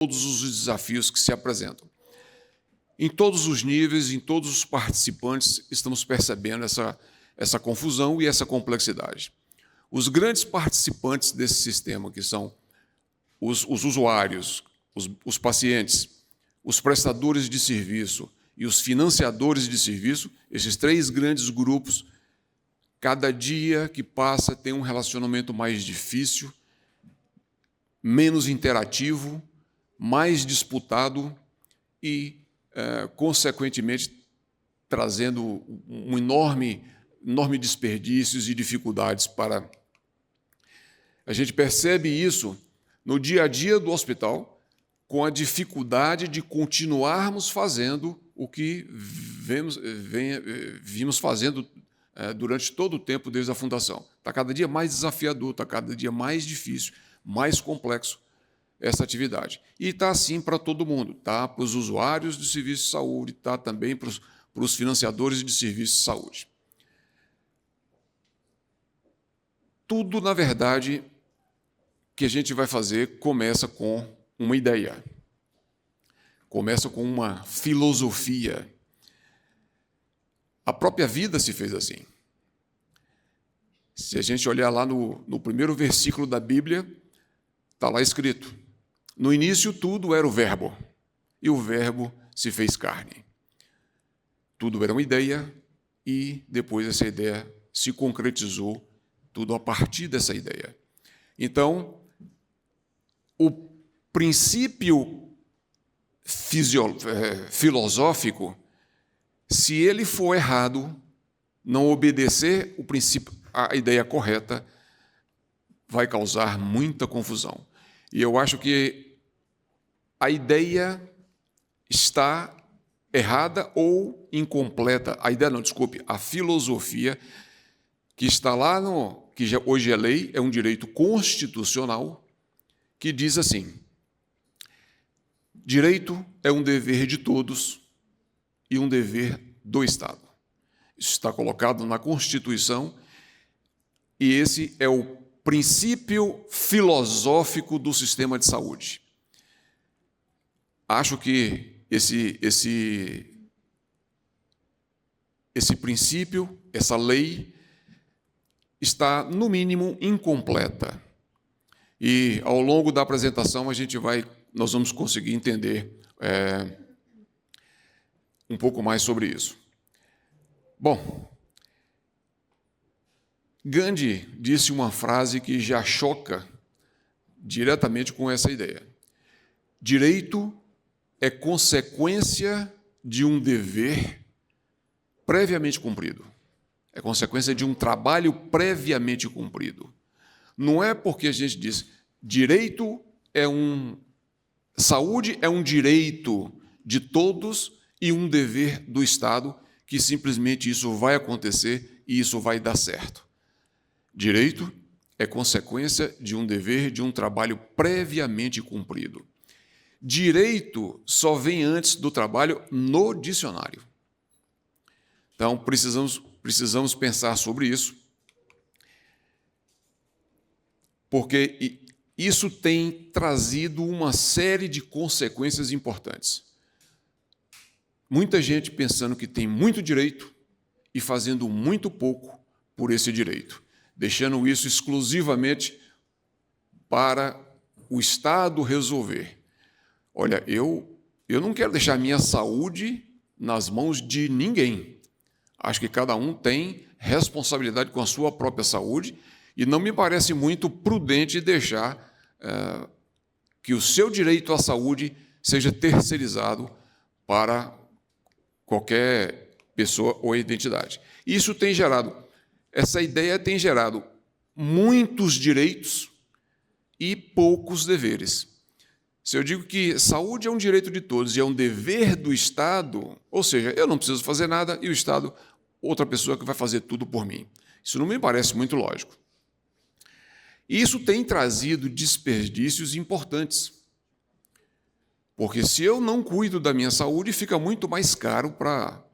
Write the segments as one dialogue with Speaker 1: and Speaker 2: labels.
Speaker 1: todos os desafios que se apresentam. Em todos os níveis, em todos os participantes, estamos percebendo essa confusão e essa complexidade. Os grandes participantes desse sistema, que são os usuários, os pacientes, os prestadores de serviço e os financiadores de serviço, esses três grandes grupos, cada dia que passa tem um relacionamento mais difícil, menos interativo, mais disputado e, consequentemente, trazendo um enorme desperdícios e dificuldades para... A gente percebe isso no dia a dia do hospital, com a dificuldade de continuarmos fazendo o que vimos fazendo durante todo o tempo desde a fundação. Está cada dia mais desafiador, está cada dia mais difícil, mais complexo essa atividade. E está assim para todo mundo, está para os usuários de serviço de saúde, está também para os financiadores de serviços de saúde. Tudo, na verdade, que a gente vai fazer começa com uma ideia, começa com uma filosofia. A própria vida se fez assim. Se a gente olhar lá no primeiro versículo da Bíblia, está lá escrito: no início tudo era o Verbo, e o Verbo se fez carne. Tudo era uma ideia, e depois essa ideia se concretizou, tudo a partir dessa ideia. Então, o princípio filosófico, se ele for errado, não obedecer o princípio, a ideia correta, vai causar muita confusão. E eu acho que a ideia está errada ou incompleta. A ideia não, desculpe, a filosofia que está lá que hoje é lei, é um direito constitucional, que diz assim: direito é um dever de todos e um dever do Estado. Isso está colocado na Constituição e esse é o princípio filosófico do sistema de saúde. Acho que esse princípio, essa lei, está, no mínimo, incompleta. E, ao longo da apresentação, nós vamos conseguir entender um pouco mais sobre isso. Bom, Gandhi disse uma frase que já choca diretamente com essa ideia. Direito é consequência de um dever previamente cumprido. É consequência de um trabalho previamente cumprido. Não é porque a gente diz saúde é um direito de todos e um dever do Estado, que simplesmente isso vai acontecer e isso vai dar certo. Direito é consequência de um dever, de um trabalho previamente cumprido. Direito só vem antes do trabalho no dicionário. Então, precisamos pensar sobre isso, porque isso tem trazido uma série de consequências importantes. Muita gente pensando que tem muito direito e fazendo muito pouco por esse direito, deixando isso exclusivamente para o Estado resolver. Olha, eu não quero deixar minha saúde nas mãos de ninguém. Acho que cada um tem responsabilidade com a sua própria saúde e não me parece muito prudente deixar que o seu direito à saúde seja terceirizado para qualquer pessoa ou entidade. Essa ideia tem gerado muitos direitos e poucos deveres. Se eu digo que saúde é um direito de todos e é um dever do Estado, ou seja, eu não preciso fazer nada e o Estado, outra pessoa que vai fazer tudo por mim. Isso não me parece muito lógico. E isso tem trazido desperdícios importantes. Porque se eu não cuido da minha saúde, fica muito mais caro para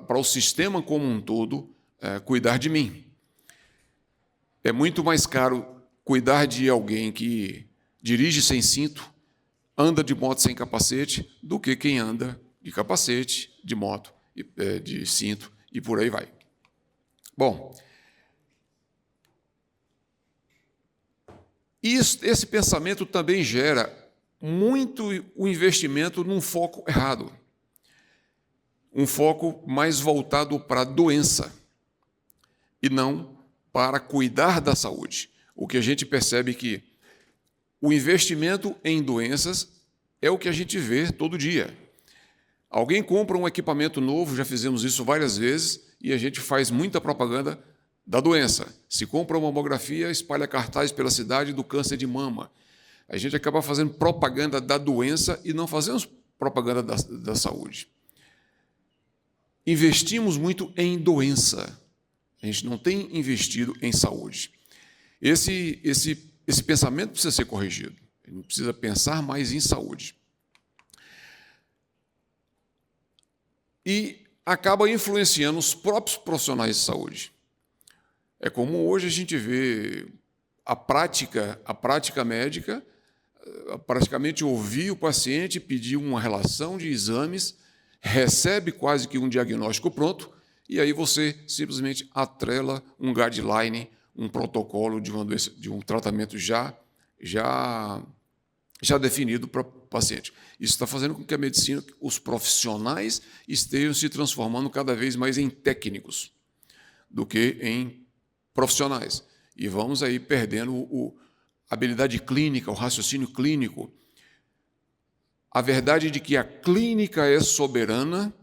Speaker 1: o sistema como um todo cuidar de mim. É muito mais caro cuidar de alguém que dirige sem cinto, anda de moto sem capacete do que quem anda de capacete, de moto, de cinto e por aí vai. Bom, esse pensamento também gera muito o investimento num foco errado, um foco mais voltado para a doença e não para cuidar da saúde. O que a gente percebe que o investimento em doenças é o que a gente vê todo dia. Alguém compra um equipamento novo, já fizemos isso várias vezes, e a gente faz muita propaganda da doença. Se compra uma mamografia, espalha cartaz pela cidade do câncer de mama. A gente acaba fazendo propaganda da doença e não fazemos propaganda da saúde. Investimos muito em doença. A gente não tem investido em saúde. Esse pensamento precisa ser corrigido. A gente precisa pensar mais em saúde. E acaba influenciando os próprios profissionais de saúde. É como hoje a gente vê a prática médica, praticamente ouvir o paciente, pedir uma relação de exames, recebe quase que um diagnóstico pronto, e aí você simplesmente atrela um guideline, um protocolo de um tratamento já definido para o paciente. Isso está fazendo com que a medicina, os profissionais, estejam se transformando cada vez mais em técnicos do que em profissionais. E vamos aí perdendo a habilidade clínica, o raciocínio clínico. A verdade de que a clínica é soberana,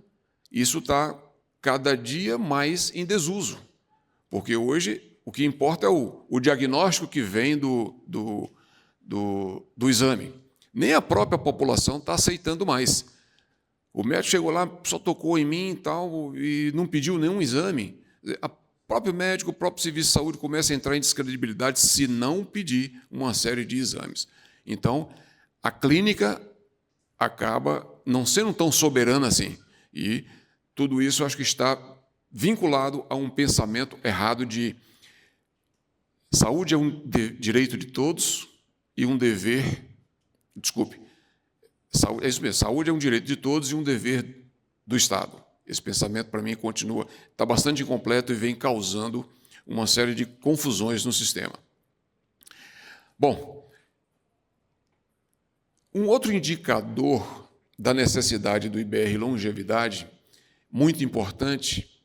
Speaker 1: isso está cada dia mais em desuso. Porque hoje o que importa é o diagnóstico que vem do exame. Nem a própria população está aceitando mais. O médico chegou lá, só tocou em mim e não pediu nenhum exame. O próprio médico, o próprio serviço de saúde começa a entrar em descredibilidade se não pedir uma série de exames. Então, a clínica acaba não sendo tão soberana assim. E tudo isso eu acho que está vinculado a um pensamento errado de saúde é um direito de todos e um dever... Desculpe. É isso mesmo. Saúde é um direito de todos e um dever do Estado. Esse pensamento, para mim, está bastante incompleto e vem causando uma série de confusões no sistema. Bom, um outro indicador da necessidade do IBR longevidade, muito importante,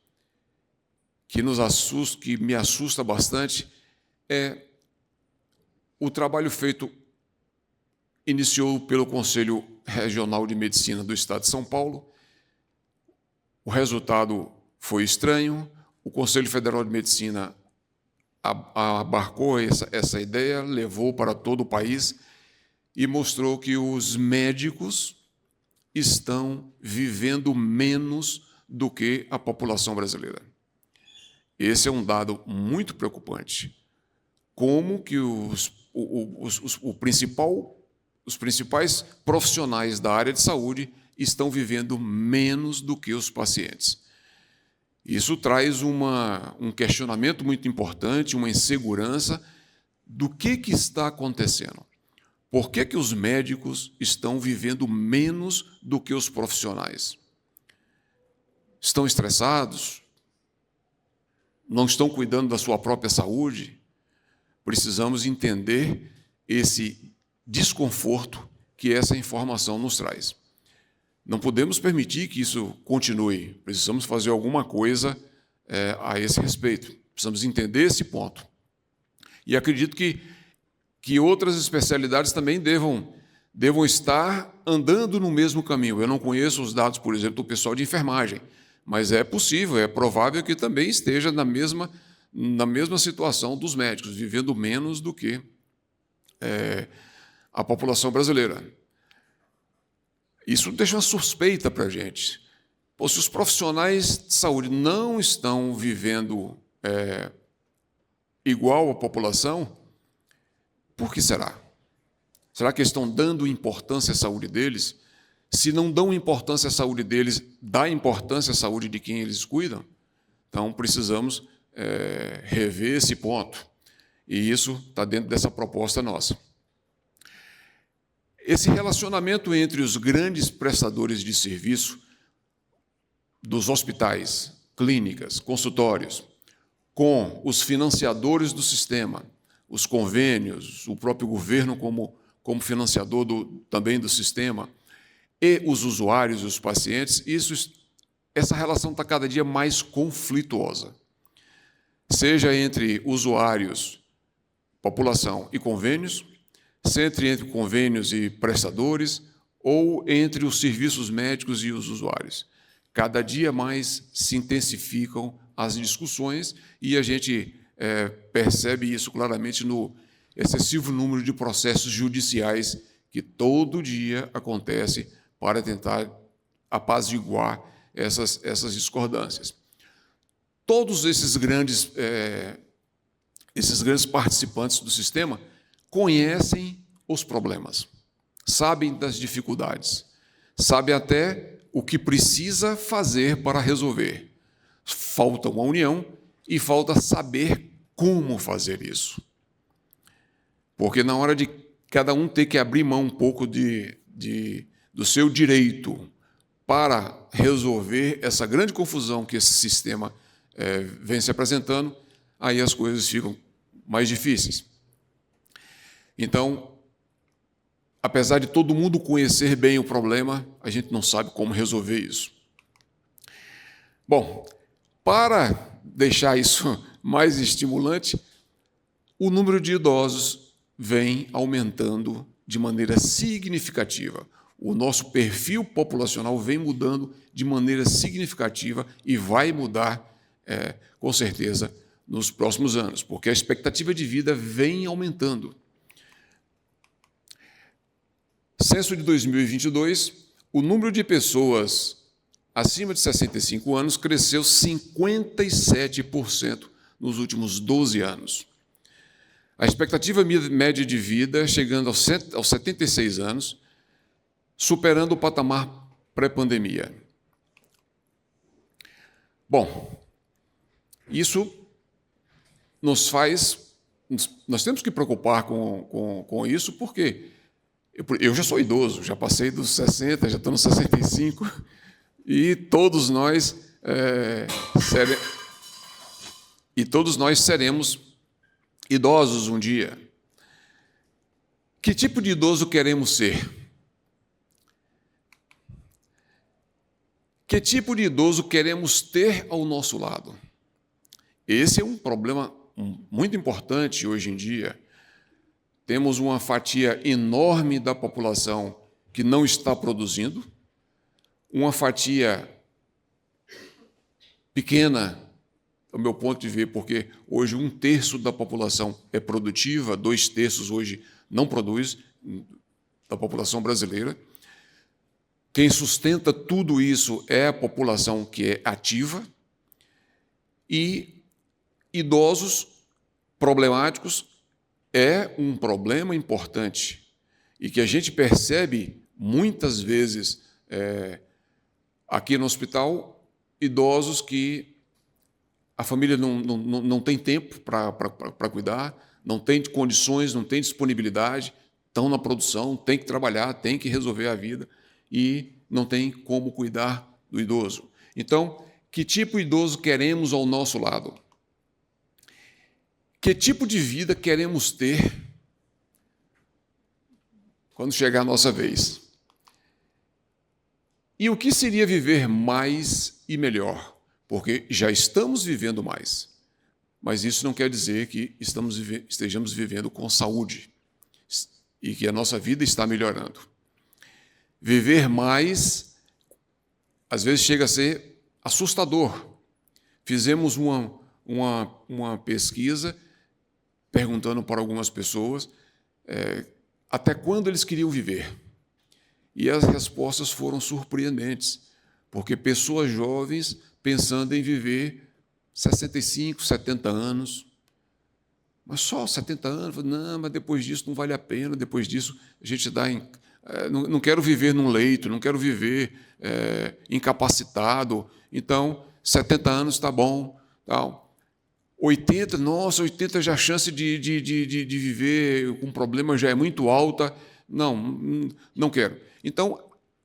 Speaker 1: que me assusta bastante, é o trabalho iniciou pelo Conselho Regional de Medicina do Estado de São Paulo. O resultado foi estranho. O Conselho Federal de Medicina abarcou essa ideia, levou para todo o país e mostrou que os médicos estão vivendo menos do que a população brasileira. Esse é um dado muito preocupante. Como que os principais profissionais da área de saúde estão vivendo menos do que os pacientes. Isso traz um questionamento muito importante, uma insegurança do que está acontecendo. Por que os médicos estão vivendo menos do que os profissionais? Estão estressados? Não estão cuidando da sua própria saúde? Precisamos entender esse desconforto que essa informação nos traz. Não podemos permitir que isso continue. Precisamos fazer alguma coisa a esse respeito. Precisamos entender esse ponto. E acredito que outras especialidades também devam estar andando no mesmo caminho. Eu não conheço os dados, por exemplo, do pessoal de enfermagem, mas é possível, é provável que também esteja na mesma situação dos médicos, vivendo menos do que a população brasileira. Isso deixa uma suspeita para a gente. Se os profissionais de saúde não estão vivendo igual à população, por que será? Será que eles estão dando importância à saúde deles? Se não dão importância à saúde deles, dá importância à saúde de quem eles cuidam? Então, precisamos rever esse ponto. E isso está dentro dessa proposta nossa. Esse relacionamento entre os grandes prestadores de serviço dos hospitais, clínicas, consultórios, com os financiadores do sistema, os convênios, o próprio governo como financiador também do sistema, e os usuários e os pacientes, essa relação está cada dia mais conflituosa. Seja entre usuários, população e convênios, seja entre convênios e prestadores, ou entre os serviços médicos e os usuários. Cada dia mais se intensificam as discussões e a gente percebe isso claramente no excessivo número de processos judiciais que todo dia acontece para tentar apaziguar essas discordâncias. Todos esses grandes participantes do sistema conhecem os problemas, sabem das dificuldades, sabem até o que precisa fazer para resolver. Falta uma união e falta saber como fazer isso. Porque na hora de cada um ter que abrir mão um pouco do seu direito para resolver essa grande confusão que esse sistema vem se apresentando, aí as coisas ficam mais difíceis. Então, apesar de todo mundo conhecer bem o problema, a gente não sabe como resolver isso. Bom, para deixar isso mais estimulante, o número de idosos vem aumentando de maneira significativa. O nosso perfil populacional vem mudando de maneira significativa e vai mudar, com certeza, nos próximos anos, porque a expectativa de vida vem aumentando. Censo de 2022, o número de pessoas acima de 65 anos cresceu 57% nos últimos 12 anos. A expectativa média de vida chegando aos 76 anos, superando o patamar pré-pandemia. Bom, isso nós temos que preocupar com isso, porque eu já sou idoso, já passei dos 60, já estou nos 65, e todos nós seremos idosos um dia. Que tipo de idoso queremos ser? Que tipo de idoso queremos ter ao nosso lado? Esse é um problema muito importante hoje em dia. Temos uma fatia enorme da população que não está produzindo, uma fatia pequena, do meu ponto de ver, porque hoje 1/3 da população é produtiva, 2/3 hoje não produz, da população brasileira. Quem sustenta tudo isso é a população que é ativa, e idosos problemáticos é um problema importante e que a gente percebe muitas vezes aqui no hospital, idosos que a família não tem tempo para cuidar, não tem condições, não tem disponibilidade, estão na produção, tem que trabalhar, tem que resolver a vida e não tem como cuidar do idoso. Então, que tipo de idoso queremos ao nosso lado? Que tipo de vida queremos ter quando chegar a nossa vez? E o que seria viver mais e melhor? Porque já estamos vivendo mais, mas isso não quer dizer que estejamos vivendo com saúde e que a nossa vida está melhorando. Viver mais, às vezes, chega a ser assustador. Fizemos uma pesquisa perguntando para algumas pessoas até quando eles queriam viver. E as respostas foram surpreendentes, porque pessoas jovens pensando em viver 65, 70 anos, mas só 70 anos, não, mas depois disso não vale a pena, depois disso a gente não quero viver num leito, não quero viver incapacitado, então 70 anos está bom. Tal. 80 já a chance de viver com problema já é muito alta, Não, não quero. Então,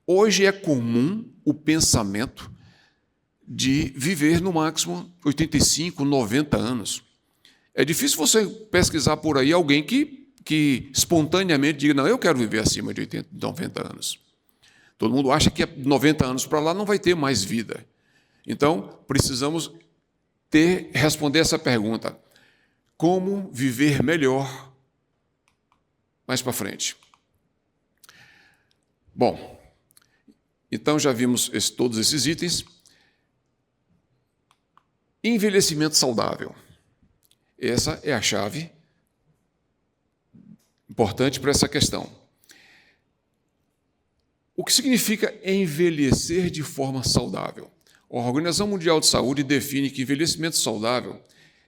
Speaker 1: hoje é comum o pensamento de viver no máximo 85, 90 anos. É difícil você pesquisar por aí alguém que espontaneamente diga, não, eu quero viver acima de 80, 90 anos. Todo mundo acha que 90 anos para lá não vai ter mais vida. Então, precisamos responder essa pergunta. Como viver melhor mais para frente? Bom, então já vimos todos esses itens. Envelhecimento saudável. Essa é a chave importante para essa questão. O que significa envelhecer de forma saudável? A Organização Mundial de Saúde define que envelhecimento saudável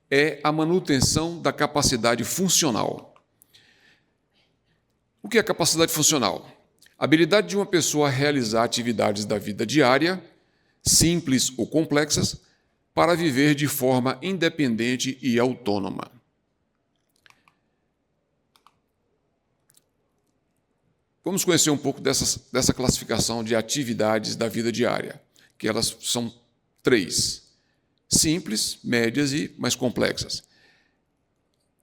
Speaker 1: é a manutenção da capacidade funcional. O que é capacidade funcional? A habilidade de uma pessoa a realizar atividades da vida diária, simples ou complexas, para viver de forma independente e autônoma. Vamos conhecer um pouco dessa classificação de atividades da vida diária, que elas são 3: simples, médias e mais complexas.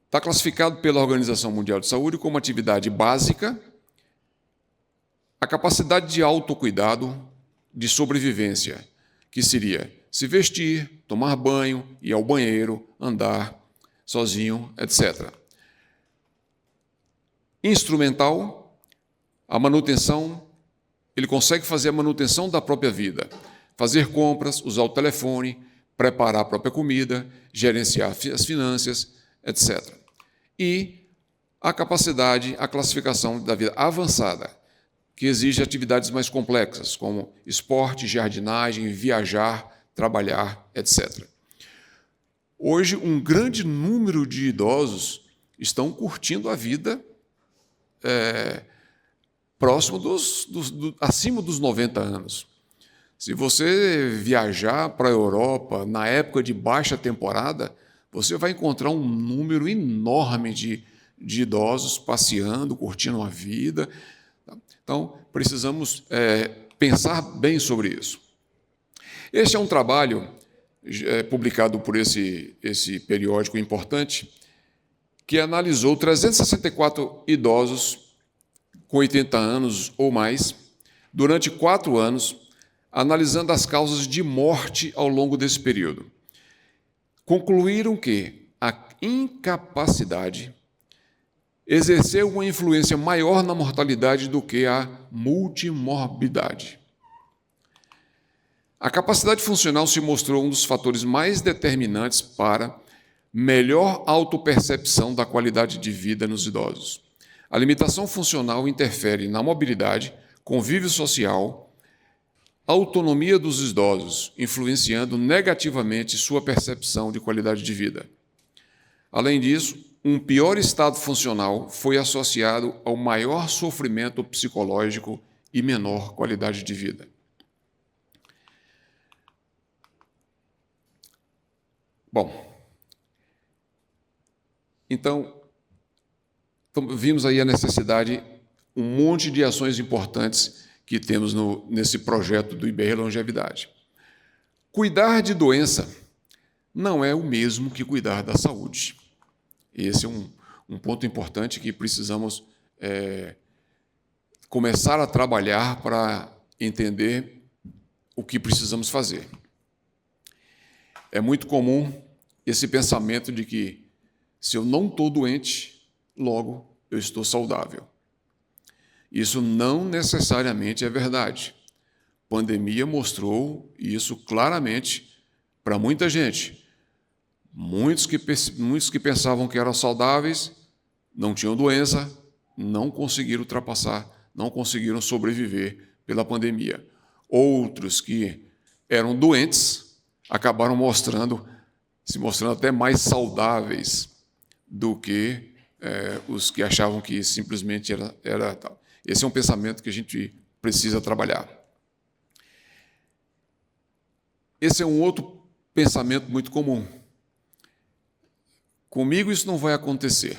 Speaker 1: Está classificado pela Organização Mundial de Saúde como atividade básica, a capacidade de autocuidado, de sobrevivência, que seria se vestir, tomar banho, ir ao banheiro, andar sozinho, etc. Instrumental, a manutenção, ele consegue fazer a manutenção da própria vida, fazer compras, usar o telefone, preparar a própria comida, gerenciar as finanças, etc. E a capacidade, a classificação da vida avançada, que exige atividades mais complexas, como esporte, jardinagem, viajar, trabalhar, etc. Hoje, um grande número de idosos estão curtindo a vida próximo acima dos 90 anos. Se você viajar para a Europa na época de baixa temporada, você vai encontrar um número enorme de idosos passeando, curtindo a vida. Então, precisamos pensar bem sobre isso. Este é um trabalho publicado por esse periódico importante, que analisou 364 idosos com 80 anos ou mais, durante 4 anos, analisando as causas de morte ao longo desse período. Concluíram que a incapacidade exerceu uma influência maior na mortalidade do que a multimorbidade. A capacidade funcional se mostrou um dos fatores mais determinantes para melhor autopercepção da qualidade de vida nos idosos. A limitação funcional interfere na mobilidade, convívio social, autonomia dos idosos, influenciando negativamente sua percepção de qualidade de vida. Além disso, um pior estado funcional foi associado ao maior sofrimento psicológico e menor qualidade de vida. Bom, então, vimos aí a necessidade, um monte de ações importantes que temos nesse projeto do IBR Longevidade. Cuidar de doença não é o mesmo que cuidar da saúde. Esse é um ponto importante que precisamos começar a trabalhar para entender o que precisamos fazer. É muito comum esse pensamento de que se eu não estou doente, logo eu estou saudável. Isso não necessariamente é verdade. A pandemia mostrou isso claramente para muita gente. Muitos que pensavam que eram saudáveis, não tinham doença, não conseguiram ultrapassar, não conseguiram sobreviver pela pandemia. Outros que eram doentes acabaram se mostrando até mais saudáveis do que os que achavam que simplesmente era tal. Esse é um pensamento que a gente precisa trabalhar. Esse é um outro pensamento muito comum. Comigo isso não vai acontecer.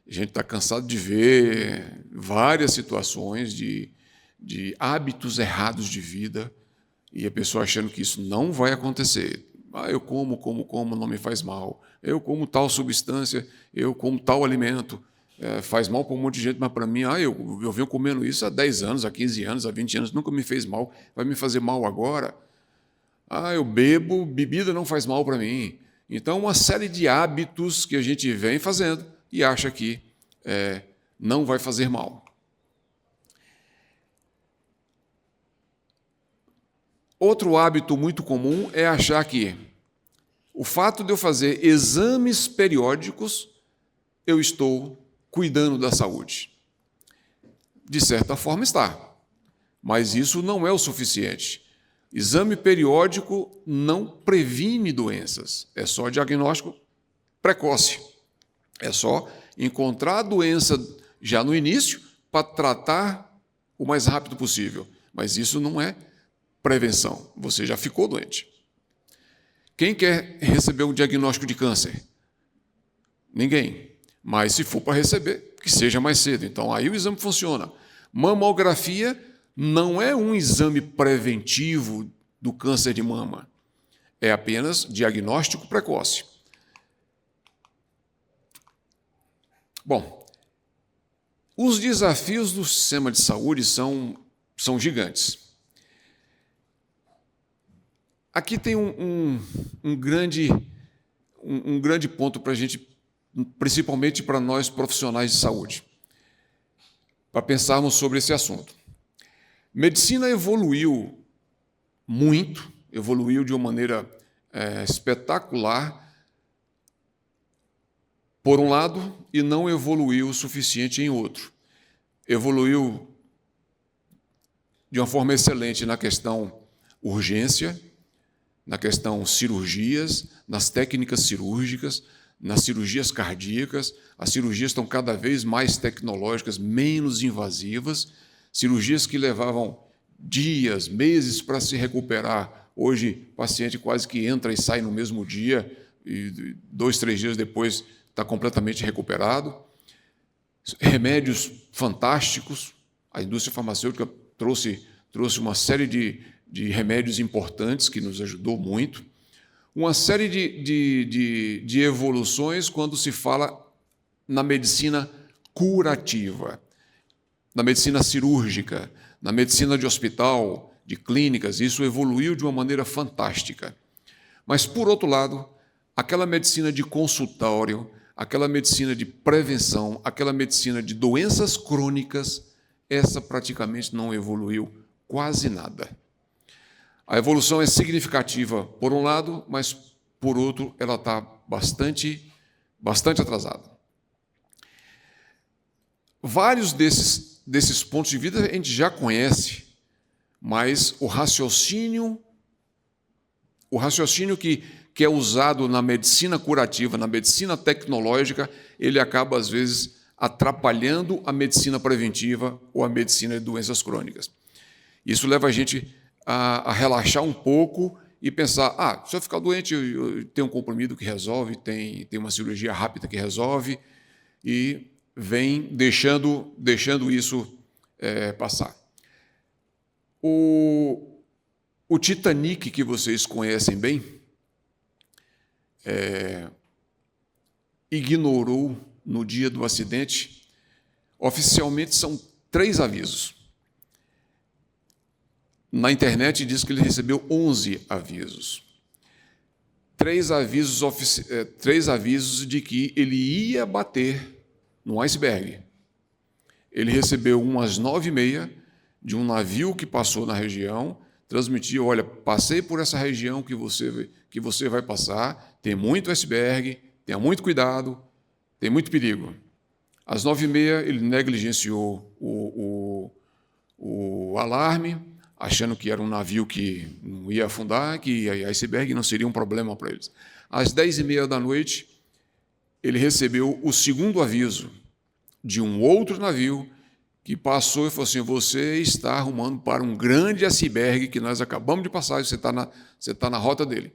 Speaker 1: A gente está cansado de ver várias situações de hábitos errados de vida e a pessoa achando que isso não vai acontecer. Eu como, não me faz mal. Eu como tal substância, eu como tal alimento. Faz mal para um monte de gente, mas para mim, eu venho comendo isso há 10 anos, há 15 anos, há 20 anos, nunca me fez mal, vai me fazer mal agora? Eu bebo, bebida não faz mal para mim. Então, uma série de hábitos que a gente vem fazendo e acha que não vai fazer mal. Outro hábito muito comum é achar que o fato de eu fazer exames periódicos, eu estou cuidando da saúde. De certa forma está, mas isso não é o suficiente. Exame periódico não previne doenças, é só diagnóstico precoce. É só encontrar a doença já no início para tratar o mais rápido possível. Mas isso não é prevenção, você já ficou doente. Quem quer receber um diagnóstico de câncer? Ninguém. Mas se for para receber, que seja mais cedo. Então aí o exame funciona. Mamografia não é um exame preventivo do câncer de mama. É apenas diagnóstico precoce. Bom, os desafios do sistema de saúde são gigantes. Aqui tem um grande ponto para a gente, principalmente para nós profissionais de saúde, para pensarmos sobre esse assunto. Medicina evoluiu muito, evoluiu de uma maneira espetacular, por um lado, e não evoluiu o suficiente em outro. Evoluiu de uma forma excelente na questão urgência, na questão cirurgias, nas técnicas cirúrgicas, nas cirurgias cardíacas. As cirurgias estão cada vez mais tecnológicas, menos invasivas. Cirurgias que levavam dias, meses para se recuperar. Hoje, o paciente quase que entra e sai no mesmo dia, e 2, 3 dias depois está completamente recuperado. Remédios fantásticos. A indústria farmacêutica trouxe uma série de remédios importantes que nos ajudou muito. Uma série de evoluções quando se fala na medicina curativa, na medicina cirúrgica, na medicina de hospital, de clínicas. Isso evoluiu de uma maneira fantástica. Mas, por outro lado, aquela medicina de consultório, aquela medicina de prevenção, aquela medicina de doenças crônicas, essa praticamente não evoluiu quase nada. A evolução é significativa por um lado, mas por outro ela está bastante atrasada. Vários desses pontos de vista a gente já conhece, mas o raciocínio que é usado na medicina curativa, na medicina tecnológica, ele acaba, às vezes, atrapalhando a medicina preventiva ou a medicina de doenças crônicas. Isso leva a gente a relaxar um pouco e pensar, se eu ficar doente, eu tenho um comprimido que resolve, tem uma cirurgia rápida que resolve, e vem deixando isso passar. O Titanic, que vocês conhecem bem, ignorou, no dia do acidente, oficialmente são 3 avisos. Na internet diz que ele recebeu 11 avisos. 3 avisos de que ele ia bater no iceberg. Ele recebeu um às 9h30 de um navio que passou na região, transmitiu, olha, passei por essa região que você vai passar, tem muito iceberg, tenha muito cuidado, tem muito perigo. Às 9h30 ele negligenciou o alarme, achando que era um navio que não ia afundar, que iceberg não seria um problema para eles. Às 10h30 da noite, ele recebeu o segundo aviso de um outro navio que passou e falou assim, você está arrumando para um grande iceberg que nós acabamos de passar, você está na rota dele.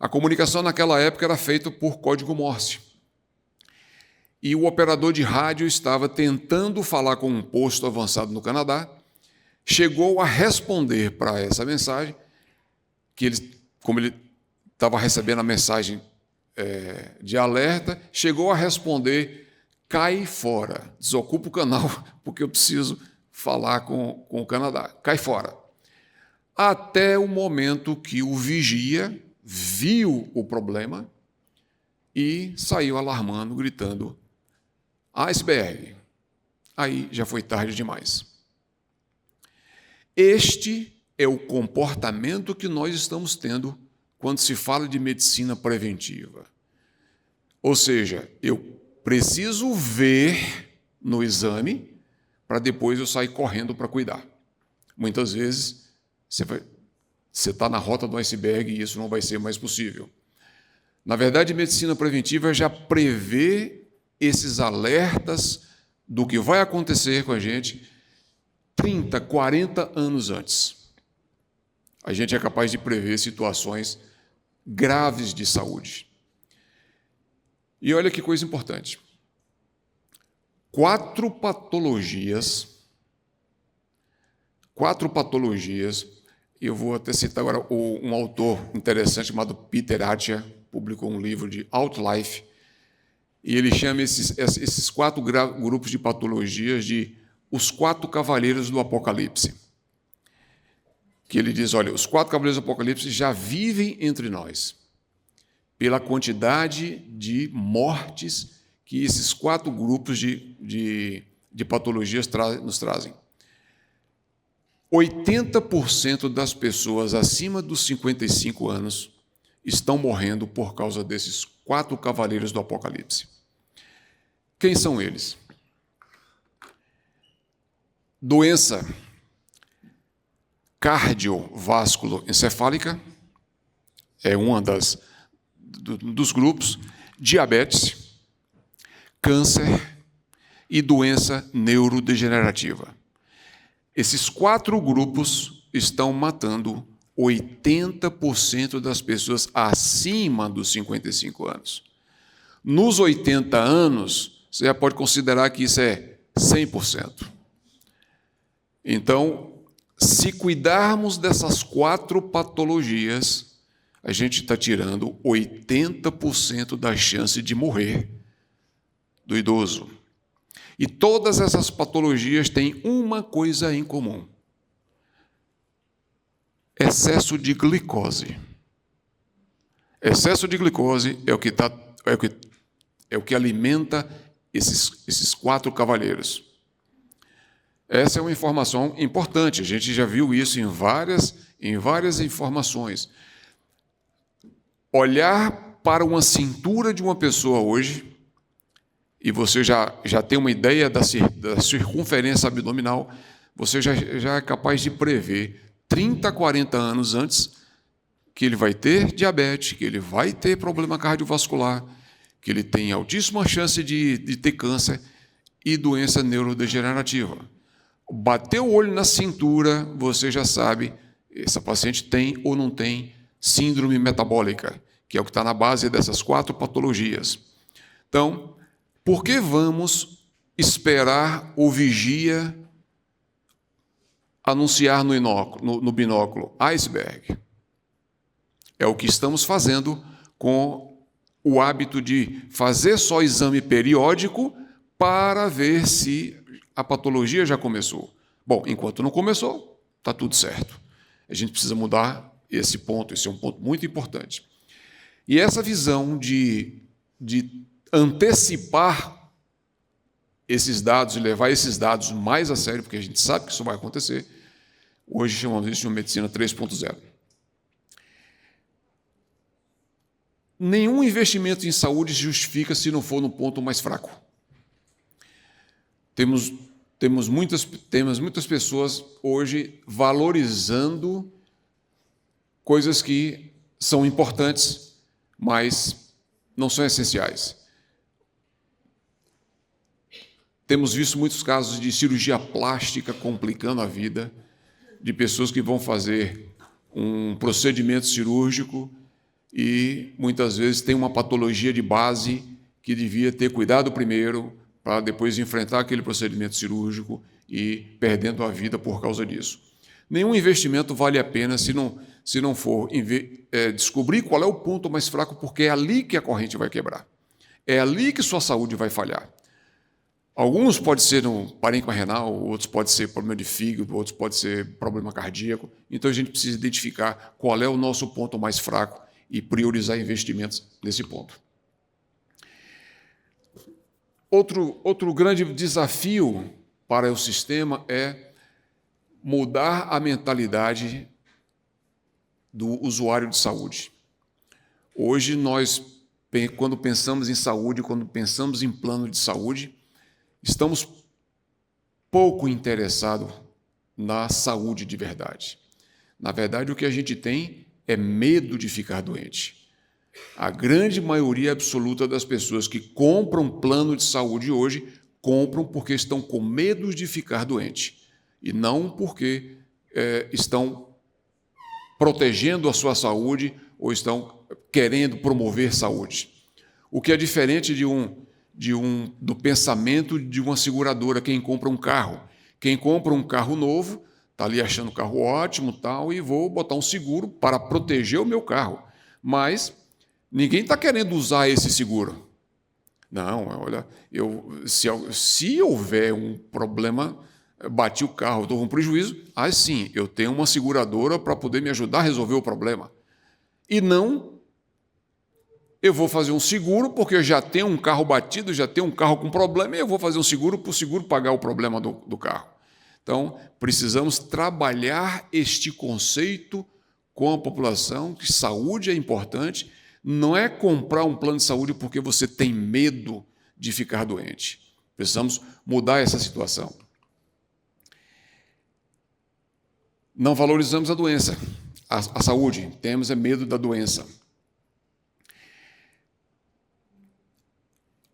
Speaker 1: A comunicação naquela época era feita por código Morse. e o operador de rádio estava tentando falar com um posto avançado no Canadá, chegou a responder para essa mensagem, que como ele estava recebendo a mensagem de alerta, chegou a responder: cai fora, desocupa o canal, porque eu preciso falar com o Canadá, cai fora. Até o momento que o vigia viu o problema e saiu alarmando, gritando: iceberg. Aí já foi tarde demais. Este é o comportamento que nós estamos tendo quando se fala de medicina preventiva. Ou seja, eu preciso ver no exame para depois eu sair correndo para cuidar. Muitas vezes você está na rota do iceberg e isso não vai ser mais possível. Na verdade, a medicina preventiva já prevê esses alertas do que vai acontecer com a gente 30, 40 anos antes. A gente é capaz de prever situações graves de saúde. E olha que coisa importante. 4 patologias, eu vou até citar agora um autor interessante chamado Peter Attia, publicou um livro de Outlife, e ele chama esses 4 grupos de patologias de os 4 cavaleiros do Apocalipse. Que ele diz, olha, os 4 cavaleiros do Apocalipse já vivem entre nós, pela quantidade de mortes que esses 4 grupos de patologias nos trazem. 80% das pessoas acima dos 55 anos estão morrendo por causa desses 4 cavaleiros do Apocalipse. Quem são eles? Doença cardiovasculoencefálica é uma dos grupos, diabetes, câncer e doença neurodegenerativa. Esses 4 grupos estão matando 80% das pessoas acima dos 55 anos. Nos 80 anos, você já pode considerar que isso é 100%. Então, se cuidarmos dessas 4 patologias, a gente está tirando 80% da chance de morrer do idoso. E todas essas patologias têm uma coisa em comum: excesso de glicose. Excesso de glicose é o que alimenta esses 4 cavaleiros. Essa é uma informação importante, a gente já viu isso em várias informações. Olhar para uma cintura de uma pessoa hoje, e você já tem uma ideia da circunferência abdominal, você já é capaz de prever 30, 40 anos antes que ele vai ter diabetes, que ele vai ter problema cardiovascular, que ele tem altíssima chance de ter câncer e doença neurodegenerativa. Bateu o olho na cintura, você já sabe, essa paciente tem ou não tem síndrome metabólica, que é o que está na base dessas 4 patologias. Então, por que vamos esperar o vigia anunciar no binóculo iceberg? É o que estamos fazendo com o hábito de fazer só exame periódico para ver se a patologia já começou. Bom, enquanto não começou, está tudo certo. A gente precisa mudar esse ponto, esse é um ponto muito importante. E essa visão de antecipar esses dados e levar esses dados mais a sério, porque a gente sabe que isso vai acontecer, hoje chamamos isso de uma medicina 3.0. Nenhum investimento em saúde se justifica se não for no ponto mais fraco. Temos muitas pessoas hoje valorizando coisas que são importantes, mas não são essenciais. Temos visto muitos casos de cirurgia plástica complicando a vida, de pessoas que vão fazer um procedimento cirúrgico e muitas vezes tem uma patologia de base que devia ter cuidado primeiro para depois enfrentar aquele procedimento cirúrgico e perdendo a vida por causa disso. Nenhum investimento vale a pena se não for descobrir qual é o ponto mais fraco, porque é ali que a corrente vai quebrar. É ali que sua saúde vai falhar. Alguns pode ser um parênquima renal, outros pode ser problema de fígado, outros pode ser problema cardíaco. Então a gente precisa identificar qual é o nosso ponto mais fraco e priorizar investimentos nesse ponto. Outro grande desafio para o sistema é mudar a mentalidade do usuário de saúde. Hoje, nós, quando pensamos em saúde, quando pensamos em plano de saúde, estamos pouco interessados na saúde de verdade. Na verdade, o que a gente tem é medo de ficar doente. A grande maioria absoluta das pessoas que compram plano de saúde hoje compram porque estão com medo de ficar doente e não porque estão protegendo a sua saúde ou estão querendo promover saúde. O que é diferente do pensamento de uma seguradora, quem compra um carro. Quem compra um carro novo está ali achando o carro ótimo tal, e vou botar um seguro para proteger o meu carro. Mas ninguém está querendo usar esse seguro. Não, olha, se houver um problema, bati o carro, estou com prejuízo, sim, eu tenho uma seguradora para poder me ajudar a resolver o problema. E não, eu vou fazer um seguro porque eu já tenho um carro batido, já tenho um carro com problema, e eu vou fazer um seguro para o seguro pagar o problema do carro. Então, precisamos trabalhar este conceito com a população, que saúde é importante. Não é comprar um plano de saúde porque você tem medo de ficar doente. Precisamos mudar essa situação. Não valorizamos a doença, a saúde, temos medo da doença.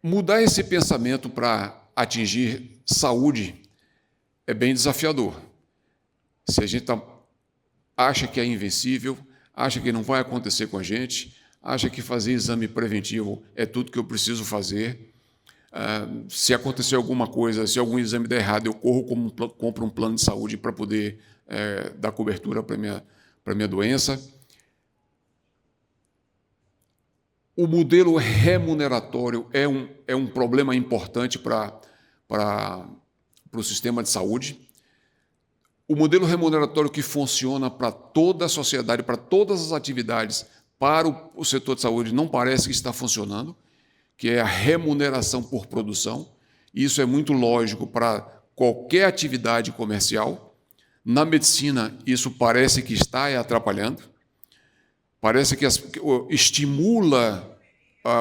Speaker 1: Mudar esse pensamento para atingir saúde é bem desafiador. Se a gente acha que é invencível, acha que não vai acontecer com a gente, acha que fazer exame preventivo é tudo que eu preciso fazer. Se acontecer alguma coisa, se algum exame der errado, eu compro um plano de saúde para poder dar cobertura para a minha doença. O modelo remuneratório é um problema importante para o sistema de saúde. O modelo remuneratório que funciona para toda a sociedade, para todas as atividades, para o setor de saúde, não parece que está funcionando, que é a remuneração por produção. Isso é muito lógico para qualquer atividade comercial. Na medicina, isso parece que está atrapalhando. Parece que estimula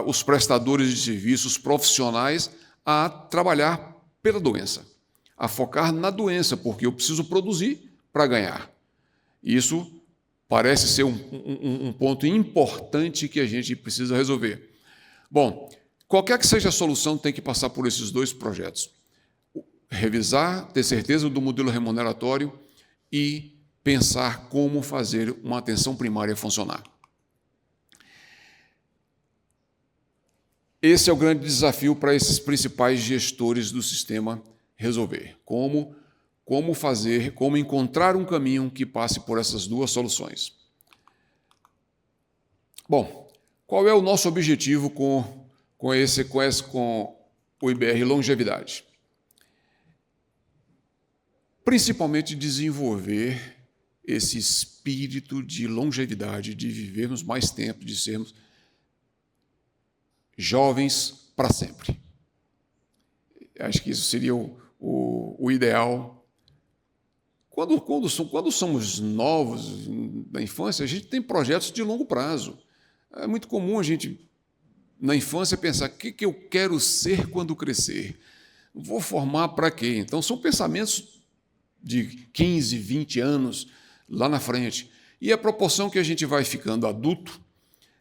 Speaker 1: os prestadores de serviços profissionais a trabalhar pela doença, a focar na doença, porque eu preciso produzir para ganhar. Isso parece ser um ponto importante que a gente precisa resolver. Bom, qualquer que seja a solução, tem que passar por esses dois projetos. Revisar, ter certeza do modelo remuneratório e pensar como fazer uma atenção primária funcionar. Esse é o grande desafio para esses principais gestores do sistema resolver. Como encontrar um caminho que passe por essas duas soluções. Bom, qual é o nosso objetivo com o IBR Longevidade? Principalmente desenvolver esse espírito de longevidade, de vivermos mais tempo, de sermos jovens para sempre. Acho que isso seria o ideal. Quando somos novos, na infância, a gente tem projetos de longo prazo. É muito comum a gente, na infância, pensar o que eu quero ser quando crescer. Vou formar para quê? Então, são pensamentos de 15, 20 anos lá na frente. E à proporção que a gente vai ficando adulto,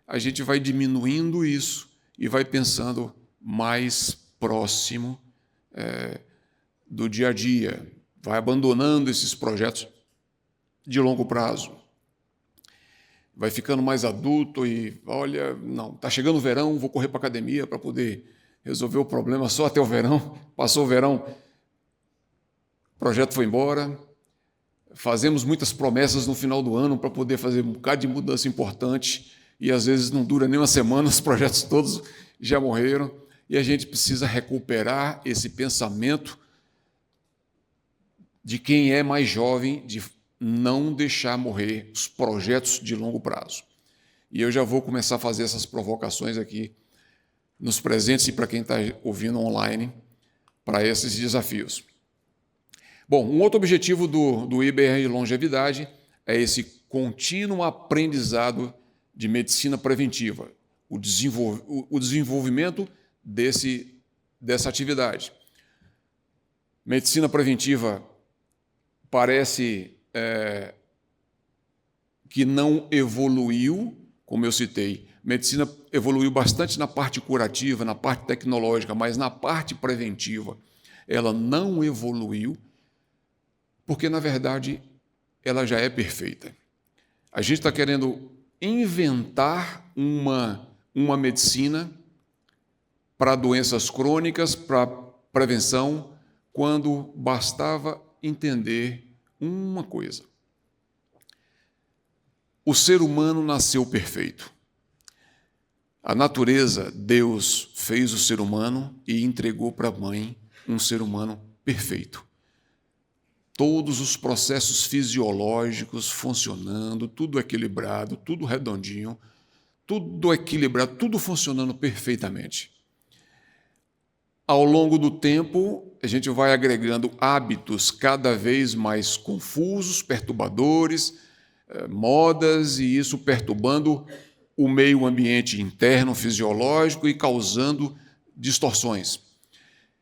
Speaker 1: a gente vai diminuindo isso e vai pensando mais próximo do dia a dia, vai abandonando esses projetos de longo prazo. Vai ficando mais adulto e, olha, não, está chegando o verão, vou correr para a academia para poder resolveu o problema só até o verão, passou o verão, o projeto foi embora, fazemos muitas promessas no final do ano para poder fazer um bocado de mudança importante e às vezes não dura nem uma semana, os projetos todos já morreram e a gente precisa recuperar esse pensamento de quem é mais jovem, de não deixar morrer os projetos de longo prazo. E eu já vou começar a fazer essas provocações aqui nos presentes e para quem está ouvindo online para esses desafios. Bom, um outro objetivo do IBR Longevidade é esse contínuo aprendizado de medicina preventiva, o desenvolvimento dessa atividade. Medicina preventiva parece que não evoluiu, como eu citei. Medicina evoluiu bastante na parte curativa, na parte tecnológica, mas na parte preventiva ela não evoluiu, porque, na verdade, ela já é perfeita. A gente está querendo inventar uma medicina para doenças crônicas, para prevenção, quando bastava entender uma coisa. O ser humano nasceu perfeito. A natureza, Deus fez o ser humano e entregou para a mãe um ser humano perfeito. Todos os processos fisiológicos funcionando, tudo equilibrado, tudo redondinho, tudo equilibrado, tudo funcionando perfeitamente. Ao longo do tempo, a gente vai agregando hábitos cada vez mais confusos, perturbadores, modas, e isso perturbando o meio ambiente interno, fisiológico e causando distorções.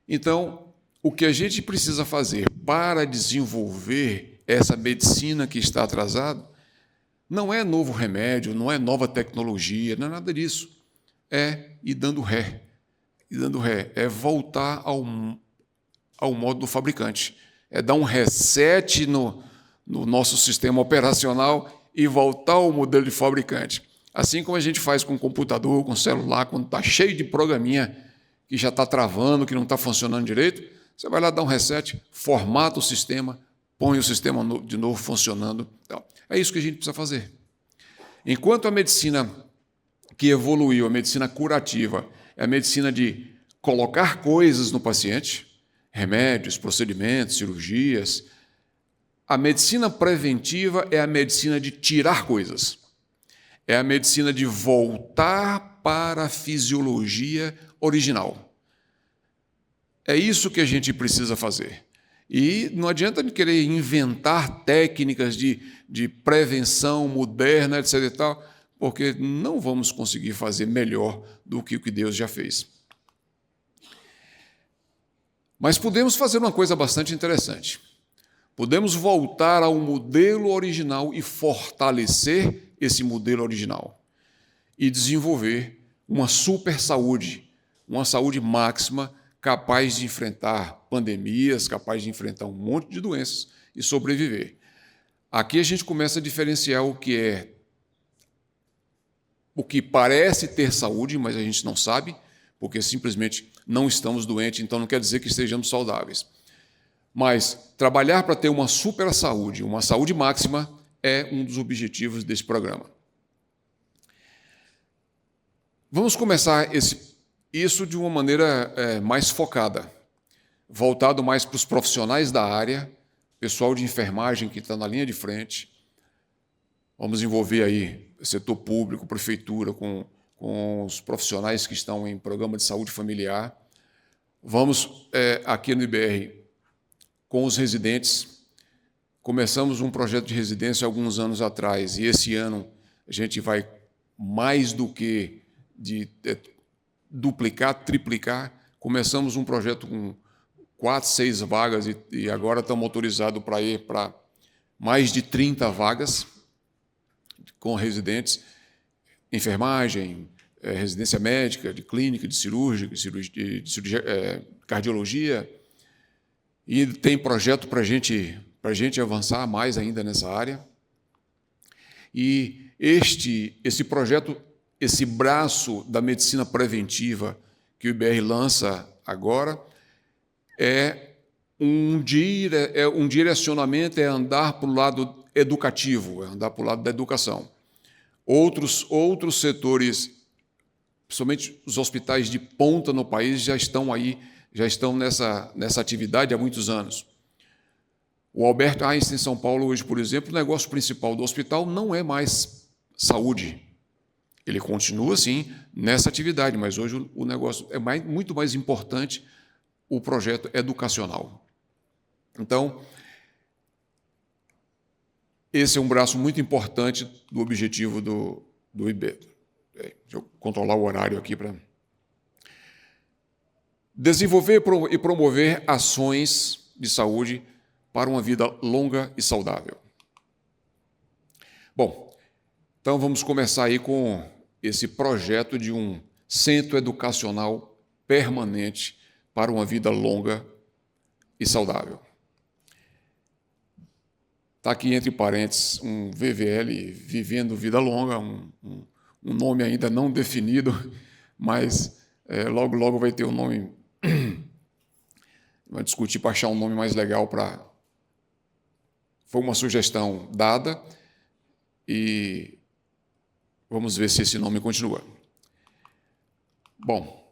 Speaker 1: Então, o que a gente precisa fazer para desenvolver essa medicina que está atrasada não é novo remédio, não é nova tecnologia, não é nada disso. É ir dando ré. E dando ré é voltar ao modo do fabricante. É dar um reset no nosso sistema operacional e voltar ao modelo de fabricante. Assim como a gente faz com computador, com celular, quando está cheio de programinha que já está travando, que não está funcionando direito, você vai lá dar um reset, formata o sistema, põe o sistema de novo funcionando. Então, é isso que a gente precisa fazer. Enquanto a medicina que evoluiu, a medicina curativa, é a medicina de colocar coisas no paciente, remédios, procedimentos, cirurgias. A medicina preventiva é a medicina de tirar coisas. É a medicina de voltar para a fisiologia original. É isso que a gente precisa fazer. E não adianta querer inventar técnicas de prevenção moderna, etc. e tal, porque não vamos conseguir fazer melhor do que o que Deus já fez. Mas podemos fazer uma coisa bastante interessante. Podemos voltar ao modelo original e fortalecer esse modelo original e desenvolver uma super saúde, uma saúde máxima, capaz de enfrentar pandemias, capaz de enfrentar um monte de doenças e sobreviver. Aqui a gente começa a diferenciar o que parece ter saúde, mas a gente não sabe, porque simplesmente não estamos doentes, então não quer dizer que estejamos saudáveis. Mas trabalhar para ter uma super saúde, uma saúde máxima, é um dos objetivos desse programa. Vamos começar isso de uma maneira mais focada, voltado mais para os profissionais da área, pessoal de enfermagem que está na linha de frente. Vamos envolver aí setor público, prefeitura, com os profissionais que estão em programa de saúde familiar. Vamos, aqui no IBR, com os residentes. Começamos um projeto de residência alguns anos atrás, e esse ano a gente vai mais do que duplicar, triplicar. Começamos um projeto com 4, 6 vagas e agora estamos autorizados para ir para mais de 30 vagas com residentes, enfermagem, residência médica, de clínica, de cirurgia, cardiologia, e tem projeto para a gente avançar mais ainda nessa área. E esse projeto, esse braço da medicina preventiva que o IBR lança agora é um direcionamento, é andar para o lado educativo, é andar para o lado da educação. Outros setores, principalmente os hospitais de ponta no país, já estão nessa atividade há muitos anos. O Albert Einstein, em São Paulo, hoje, por exemplo, o negócio principal do hospital não é mais saúde. Ele continua, sim, nessa atividade, mas hoje o negócio é muito mais importante o projeto educacional. Então, esse é um braço muito importante do objetivo do IB. Deixa eu controlar o horário aqui para... Desenvolver e promover ações de saúde para uma vida longa e saudável. Bom, então vamos começar aí com esse projeto de um centro educacional permanente para uma vida longa e saudável. Está aqui entre parênteses um VVL, Vivendo Vida Longa, um nome ainda não definido, mas logo, logo vai ter um nome. Vai discutir para achar um nome mais legal para... Foi uma sugestão dada e vamos ver se esse nome continua. Bom,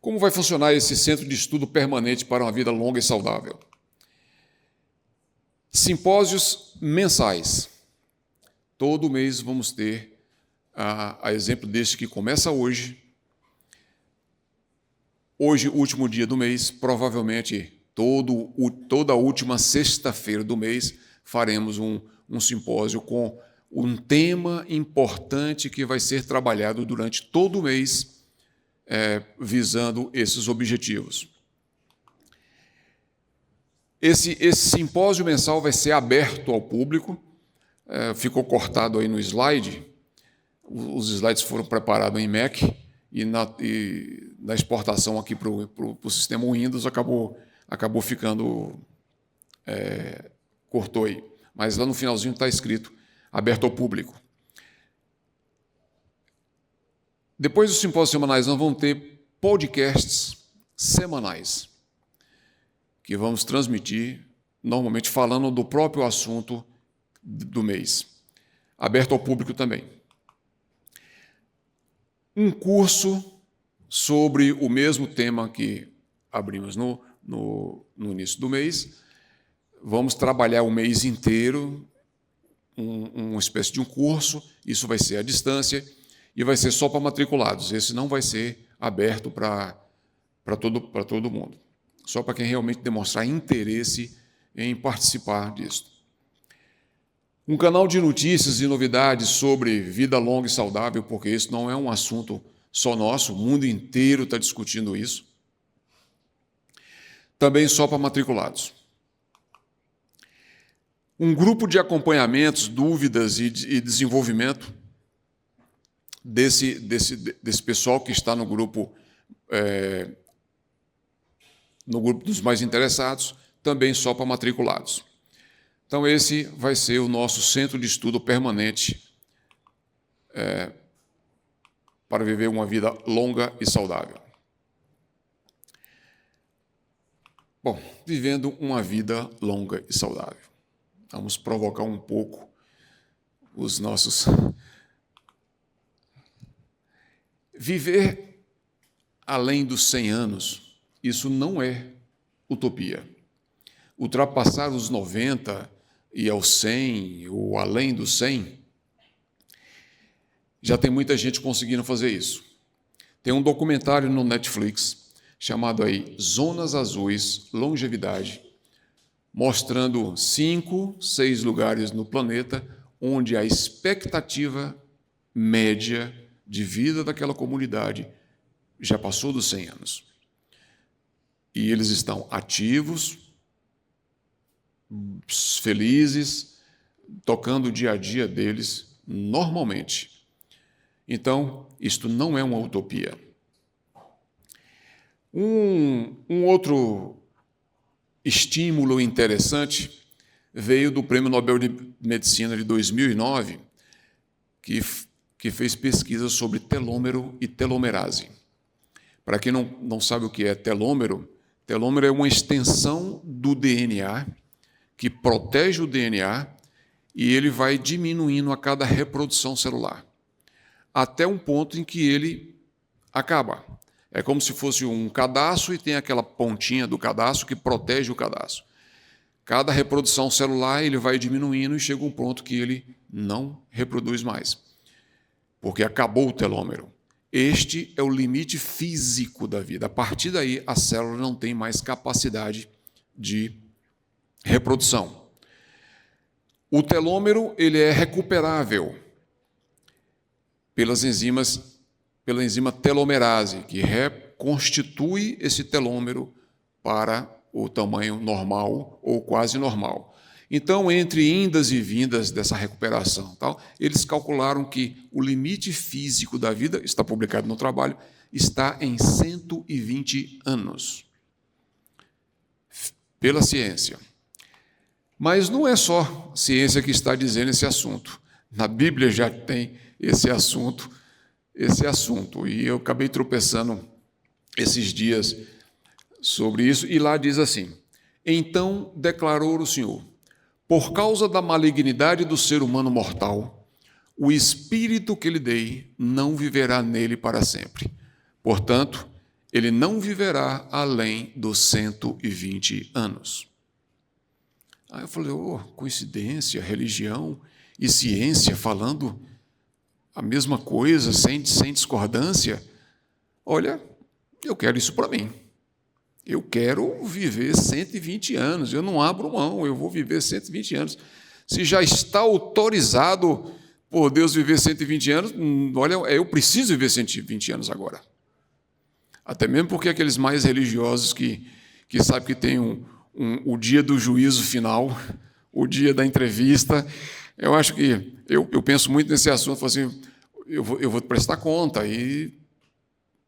Speaker 1: como vai funcionar esse centro de estudo permanente para uma vida longa e saudável? Simpósios mensais. Todo mês vamos ter, a exemplo deste que começa hoje. Hoje, último dia do mês, provavelmente toda a última sexta-feira do mês, faremos um simpósio com um tema importante que vai ser trabalhado durante todo o mês, visando esses objetivos. Esse simpósio mensal vai ser aberto ao público, ficou cortado aí no slide, os slides foram preparados em Mac, e na exportação aqui para o sistema Windows acabou ficando... cortou aí. Mas lá no finalzinho está escrito aberto ao público. Depois dos simpósios semanais, nós vamos ter podcasts semanais, que vamos transmitir, normalmente falando do próprio assunto do mês. Aberto ao público também. Um curso sobre o mesmo tema que abrimos no início do mês. Vamos trabalhar o mês inteiro, uma espécie de um curso, isso vai ser à distância e vai ser só para matriculados. Esse não vai ser aberto para todo mundo, só para quem realmente demonstrar interesse em participar disso. Um canal de notícias e novidades sobre vida longa e saudável, porque isso não é um assunto só nosso, o mundo inteiro está discutindo isso. Também só para matriculados. Um grupo de acompanhamentos, dúvidas e desenvolvimento desse pessoal que está no grupo dos mais interessados, também só para matriculados. Então, esse vai ser o nosso centro de estudo permanente para viver uma vida longa e saudável. Bom, vivendo uma vida longa e saudável. Vamos provocar um pouco os nossos... Viver além dos 100 anos, isso não é utopia. Ultrapassar os 90 e aos 100, ou além dos 100, já tem muita gente conseguindo fazer isso. Tem um documentário no Netflix chamado aí Zonas Azuis, Longevidade, mostrando 5, 6 lugares no planeta onde a expectativa média de vida daquela comunidade já passou dos 100 anos. E eles estão ativos, felizes, tocando o dia a dia deles normalmente. Então, isto não é uma utopia. Um outro estímulo interessante veio do Prêmio Nobel de Medicina de 2009, que que fez pesquisa sobre telômero e telomerase. Para quem não sabe o que é telômero, telômero é uma extensão do DNA que protege o DNA e ele vai diminuindo a cada reprodução celular, até um ponto em que ele acaba. É como se fosse um cadarço e tem aquela pontinha do cadarço que protege o cadarço. Cada reprodução celular ele vai diminuindo e chega um ponto que ele não reproduz mais, porque acabou o telômero. Este é o limite físico da vida. A partir daí, a célula não tem mais capacidade de reprodução. O telômero ele é recuperável pela enzima telomerase, que reconstitui esse telômero para o tamanho normal ou quase normal. Então, entre indas e vindas dessa recuperação, eles calcularam que o limite físico da vida, está publicado no trabalho, está em 120 anos, pela ciência. Mas não é só ciência que está dizendo esse assunto. Na Bíblia já tem esse assunto, e eu acabei tropeçando esses dias sobre isso, e lá diz assim: então declarou o Senhor, por causa da malignidade do ser humano mortal, o espírito que lhe dei não viverá nele para sempre. Portanto, ele não viverá além dos 120 anos. Aí eu falei, coincidência, religião e ciência falando a mesma coisa, sem discordância. Olha, eu quero isso para mim. Eu quero viver 120 anos, eu não abro mão, eu vou viver 120 anos. Se já está autorizado por Deus viver 120 anos, olha, eu preciso viver 120 anos agora. Até mesmo porque aqueles mais religiosos que sabem que tem o dia do juízo final, o dia da entrevista, eu acho que, eu penso muito nesse assunto, assim, eu vou prestar conta e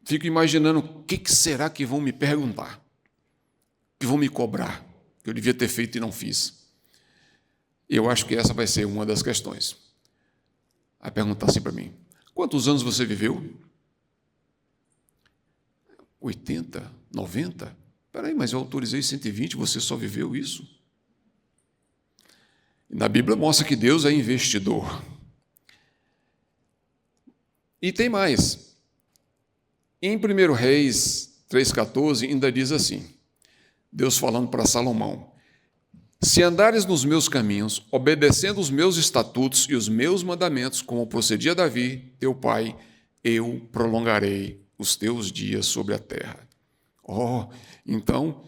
Speaker 1: fico imaginando o que será que vão me perguntar, que vão me cobrar, que eu devia ter feito e não fiz. Eu acho que essa vai ser uma das questões. Vai perguntar assim para mim, quantos anos você viveu? 80? 90? Espera aí, mas eu autorizei 120, você só viveu isso? E na Bíblia mostra que Deus é investidor. E tem mais. Em 1 Reis 3,14 ainda diz assim, Deus falando para Salomão, se andares nos meus caminhos, obedecendo os meus estatutos e os meus mandamentos, como procedia Davi, teu pai, eu prolongarei os teus dias sobre a terra. Então,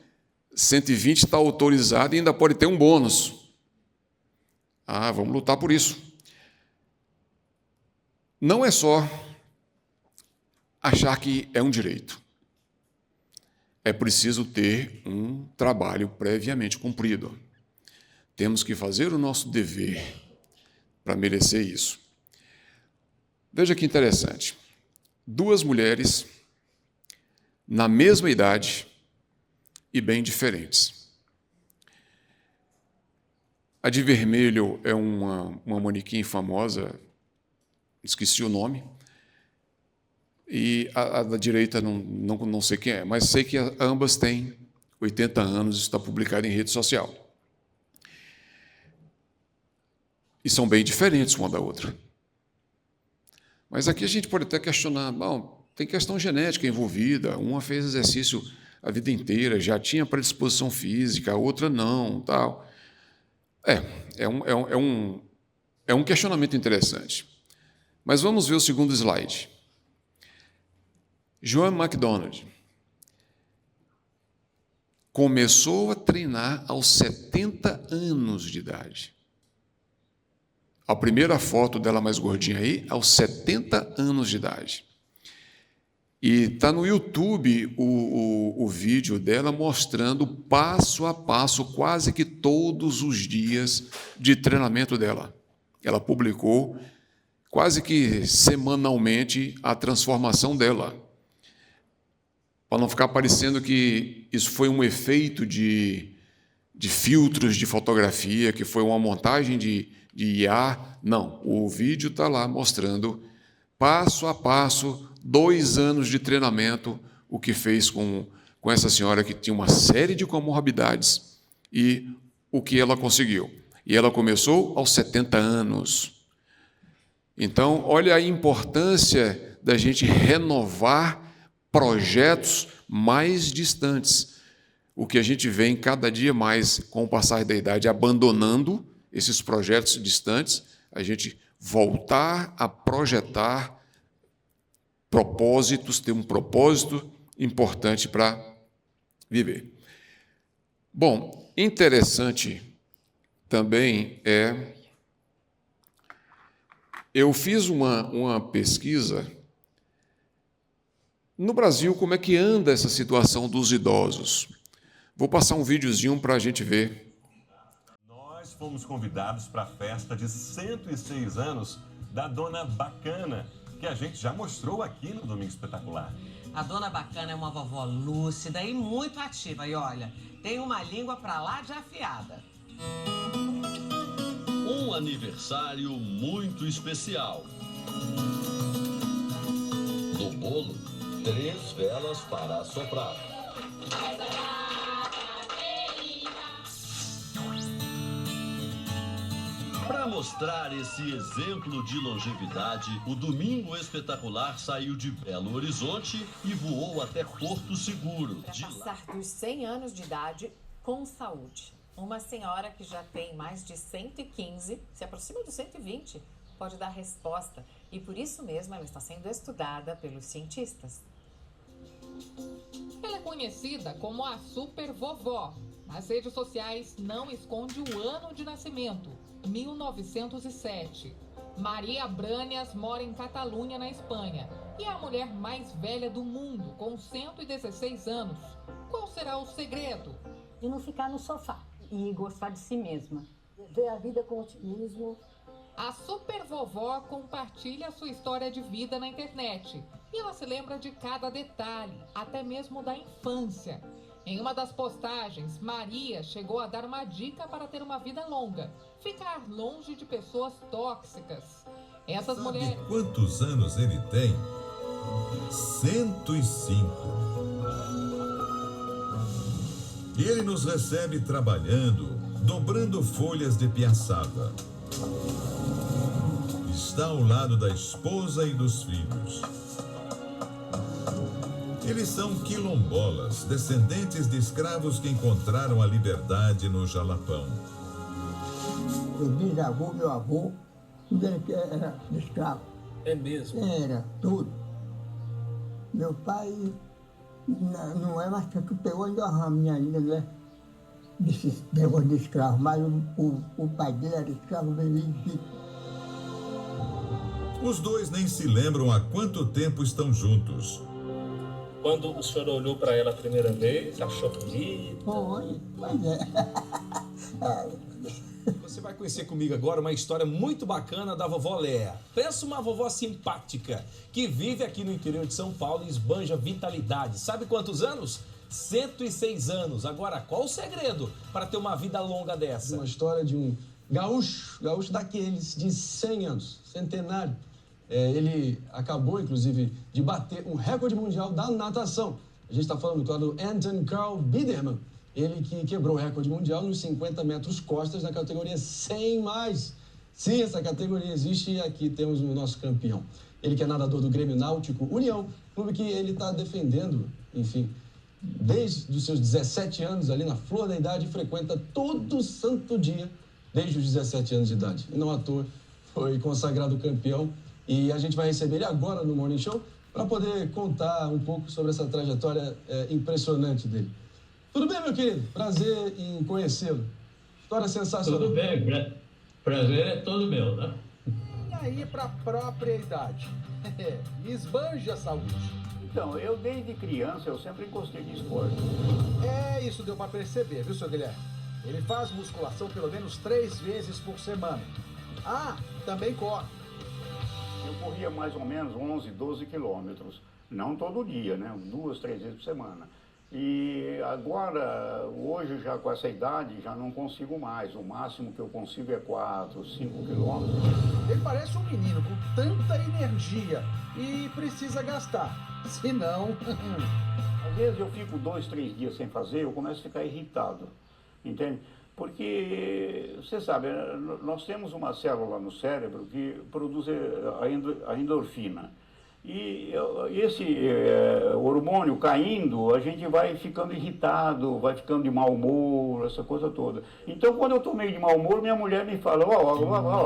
Speaker 1: 120 está autorizado e ainda pode ter um bônus. Vamos lutar por isso. Não é só achar que é um direito. É preciso ter um trabalho previamente cumprido. Temos que fazer o nosso dever para merecer isso. Veja que interessante. 2 mulheres na mesma idade e bem diferentes. A de vermelho é uma manequim famosa, esqueci o nome, e a da direita não sei quem é, mas sei que ambas têm 80 anos, está publicado em rede social. E são bem diferentes uma da outra. Mas aqui a gente pode até questionar, tem questão genética envolvida, uma fez exercício a vida inteira, já tinha predisposição física, a outra não, tal. É um questionamento interessante. Mas vamos ver o segundo slide. Joan McDonald começou a treinar aos 70 anos de idade. A primeira foto dela mais gordinha aí, aos 70 anos de idade. E está no YouTube o vídeo dela mostrando passo a passo, quase que todos os dias de treinamento dela. Ela publicou quase que semanalmente a transformação dela. Para não ficar parecendo que isso foi um efeito de filtros de fotografia, que foi uma montagem de IA. Não, o vídeo está lá mostrando passo a passo, 2 anos de treinamento, o que fez com essa senhora que tinha uma série de comorbidades e o que ela conseguiu. E ela começou aos 70 anos. Então, olha a importância da gente renovar projetos mais distantes. O que a gente vem cada dia mais, com o passar da idade, abandonando esses projetos distantes, a gente voltar a projetar propósitos, ter um propósito importante para viver. Bom, interessante também eu fiz uma pesquisa no Brasil, como é que anda essa situação dos idosos. Vou passar um videozinho para a gente ver.
Speaker 2: Nós fomos convidados para a festa de 106 anos da Dona Bacana, que a gente já mostrou aqui no Domingo Espetacular.
Speaker 3: A Dona Bacana é uma vovó lúcida e muito ativa. E olha, tem uma língua pra lá de afiada.
Speaker 4: Um aniversário muito especial. No bolo, 3 velas para assoprar. Para mostrar esse exemplo de longevidade, o Domingo Espetacular saiu de Belo Horizonte e voou até Porto Seguro.
Speaker 5: Para passar dos 100 anos de idade com saúde. Uma senhora que já tem mais de 115, se aproxima dos 120, pode dar resposta. E por isso mesmo ela está sendo estudada pelos cientistas.
Speaker 6: Ela é conhecida como a Super Vovó. Nas redes sociais não esconde o ano de nascimento, 1907. Maria Brânias mora em Catalunha, na Espanha, e é a mulher mais velha do mundo, com 116 anos. Qual será o segredo?
Speaker 7: De não ficar no sofá e gostar de si mesma. Ver a vida com otimismo.
Speaker 6: A Super Vovó compartilha sua história de vida na internet. E ela se lembra de cada detalhe, até mesmo da infância. Em uma das postagens, Maria chegou a dar uma dica para ter uma vida longa: ficar longe de pessoas tóxicas. Essas mulheres...
Speaker 8: Quantos anos ele tem? 105. E ele nos recebe trabalhando, dobrando folhas de piaçava. Está ao lado da esposa e dos filhos. Eles são quilombolas, descendentes de escravos que encontraram a liberdade no Jalapão.
Speaker 9: Meu bisavô, meu avô, tudo era escravo.
Speaker 10: É mesmo?
Speaker 9: Era, tudo. Meu pai não é mais que pegou ainda uma raminha ainda, né? Desse negócio de escravo, mas o pai dele era escravo legítimo.
Speaker 8: Os dois nem se lembram há quanto tempo estão juntos.
Speaker 10: Quando o senhor olhou para ela a primeira vez, achou bonita?
Speaker 9: Foi, mas
Speaker 10: Você vai conhecer comigo agora uma história muito bacana da vovó Léa. Pensa uma vovó simpática, que vive aqui no interior de São Paulo e esbanja vitalidade. Sabe quantos anos? 106 anos. Agora, qual o segredo para ter uma vida longa dessa?
Speaker 11: Uma história de um gaúcho daqueles de 100 anos, centenário. Ele acabou, inclusive, de bater um recorde mundial da natação. A gente está falando, claro, do Anton Carl Biederman. Ele que quebrou o recorde mundial nos 50 metros costas na categoria 100 mais. Sim, essa categoria existe e aqui temos o nosso campeão. Ele que é nadador do Grêmio Náutico União, clube que ele está defendendo, enfim, desde os seus 17 anos, ali na flor da idade, frequenta todo santo dia, desde os 17 anos de idade. E não à toa foi consagrado campeão. E a gente vai receber ele agora no Morning Show para poder contar um pouco sobre essa trajetória impressionante dele. Tudo bem, meu querido? Prazer em conhecê-lo. História sensacional.
Speaker 12: Tudo bem, prazer é todo meu, né?
Speaker 13: E aí, para a própria idade? Esbanja a saúde.
Speaker 14: Então, eu desde criança, eu sempre gostei de esporte.
Speaker 13: Isso deu para perceber, viu, seu Guilherme? Ele faz musculação pelo menos 3 vezes por semana. Também corre.
Speaker 14: Eu corria mais ou menos 11, 12 quilômetros. Não todo dia, né? 2, 3 vezes por semana. E agora, hoje, já com essa idade, já não consigo mais. O máximo que eu consigo é 4, 5 quilômetros.
Speaker 13: Ele parece um menino com tanta energia e precisa gastar. Senão...
Speaker 14: Às vezes eu fico 2, 3 dias sem fazer, eu começo a ficar irritado, entende? Porque, você sabe, nós temos uma célula no cérebro que produz a endorfina. E esse hormônio caindo, a gente vai ficando irritado, vai ficando de mau humor, essa coisa toda. Então, quando eu estou meio de mau humor, minha mulher me fala,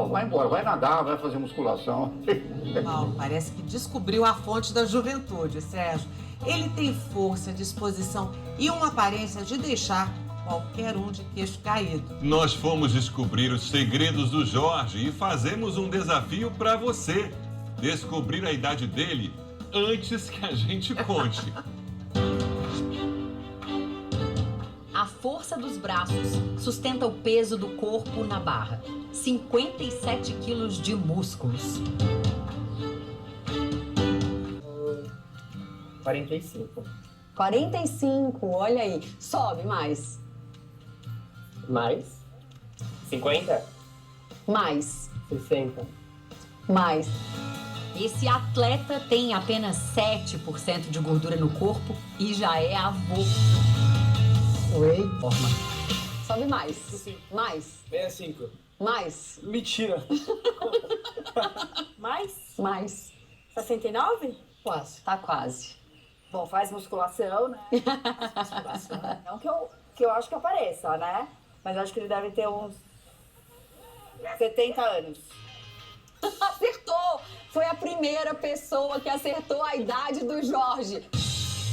Speaker 14: vai embora, vai nadar, vai fazer musculação.
Speaker 3: Paulo, parece que descobriu a fonte da juventude, Sérgio. Ele tem força, disposição e uma aparência de deixar qualquer um de queixo caído.
Speaker 2: Nós fomos descobrir os segredos do Jorge e fazemos um desafio para você. Descobrir a idade dele antes que a gente conte.
Speaker 15: A força dos braços sustenta o peso do corpo na barra. 57 quilos de músculos.
Speaker 16: 45.
Speaker 17: 45, olha aí. Sobe mais.
Speaker 16: Mais? 50?
Speaker 17: Mais.
Speaker 16: 60.
Speaker 17: Mais.
Speaker 15: Esse atleta tem apenas 7% de gordura no corpo e já é avô.
Speaker 16: Oi.
Speaker 17: Forma. Sobe mais. Mais.
Speaker 16: 65.
Speaker 17: Mais.
Speaker 16: Mentira.
Speaker 7: Mais?
Speaker 17: Mais.
Speaker 7: 69?
Speaker 17: Quase. Tá quase.
Speaker 7: Bom, faz musculação, né? Faz musculação. Não que eu acho que apareça, né? Mas acho que ele deve ter uns 70 anos.
Speaker 17: Acertou! Foi a primeira pessoa que acertou a idade do Jorge.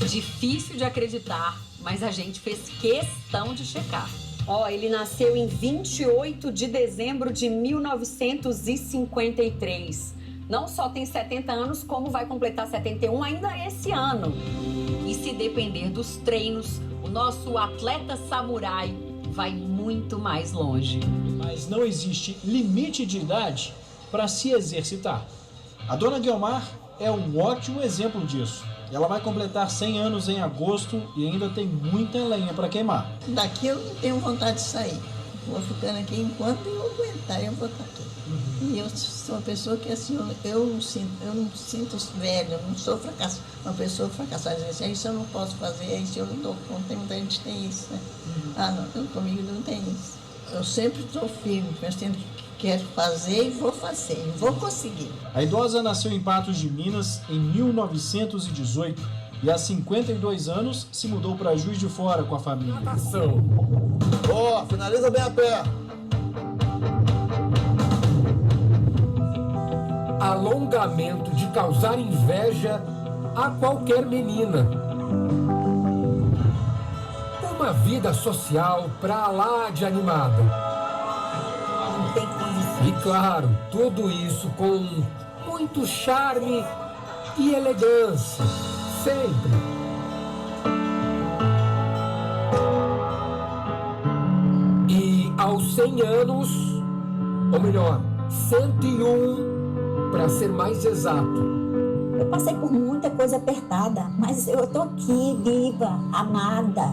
Speaker 15: Difícil de acreditar, mas a gente fez questão de checar.
Speaker 17: Ó, ele nasceu em 28 de dezembro de 1953. Não só tem 70 anos, como vai completar 71 ainda esse ano.
Speaker 15: E se depender dos treinos, o nosso atleta samurai vai muito mais longe.
Speaker 10: Mas não existe limite de idade para se exercitar. A dona Guiomar é um ótimo exemplo disso. Ela vai completar 100 anos em agosto e ainda tem muita lenha para queimar.
Speaker 9: Daqui eu não tenho vontade de sair. Vou ficando aqui enquanto eu aguentar, eu vou estar tudo. E eu sou uma pessoa que assim, eu não sinto velho, eu não sou uma pessoa fracassada. Assim, isso eu não posso fazer, isso eu não dou conta, tem muita gente que tem isso, né? Ah, não, comigo não tem isso. Eu sempre estou firme, pensando que quero fazer e vou conseguir.
Speaker 10: A idosa nasceu em Patos de Minas em 1918 e há 52 anos se mudou para Juiz de Fora com a família.
Speaker 13: Natação.
Speaker 18: Boa, finaliza bem a pé.
Speaker 13: Alongamento de causar inveja a qualquer menina. Uma vida social pra lá de animada.
Speaker 7: Não tem condição.
Speaker 13: E claro, tudo isso com muito charme e elegância. Sempre. E aos 100 anos, ou melhor, 101, para ser mais exato.
Speaker 7: Eu passei por muita coisa apertada, mas eu tô aqui, viva, amada.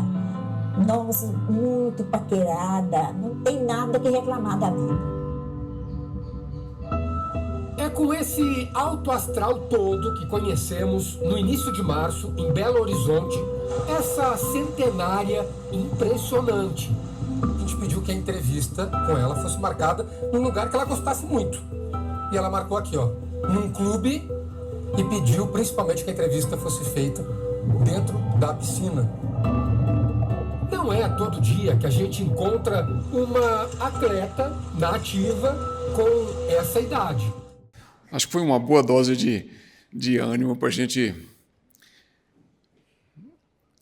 Speaker 7: Nossa, muito paquerada. Não tem nada que reclamar da vida.
Speaker 13: É com esse alto astral todo que conhecemos no início de março, em Belo Horizonte, essa centenária impressionante. A gente pediu que a entrevista com ela fosse marcada num lugar que ela gostasse muito. E ela marcou aqui, ó, num clube, e pediu principalmente que a entrevista fosse feita dentro da piscina. Não é todo dia que a gente encontra uma atleta na ativa com essa idade.
Speaker 1: Acho que foi uma boa dose de ânimo para a gente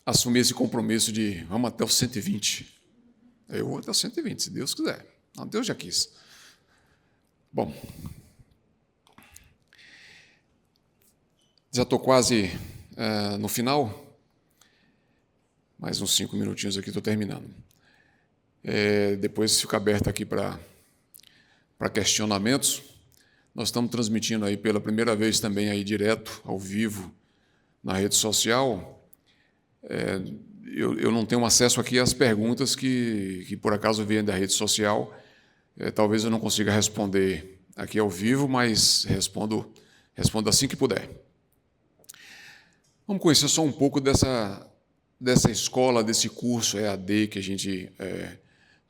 Speaker 1: assumir esse compromisso de vamos até os 120. Eu vou até os 120, se Deus quiser. Não, Deus já quis. Bom, já estou quase no final. Mais uns 5 minutinhos aqui, estou terminando. Depois fica aberto aqui para questionamentos. Nós estamos transmitindo aí pela primeira vez também aí direto, ao vivo, na rede social. eu não tenho acesso aqui às perguntas que por acaso vêm da rede social. Talvez eu não consiga responder aqui ao vivo, mas respondo assim que puder. Vamos conhecer só um pouco dessa escola, desse curso EAD que a gente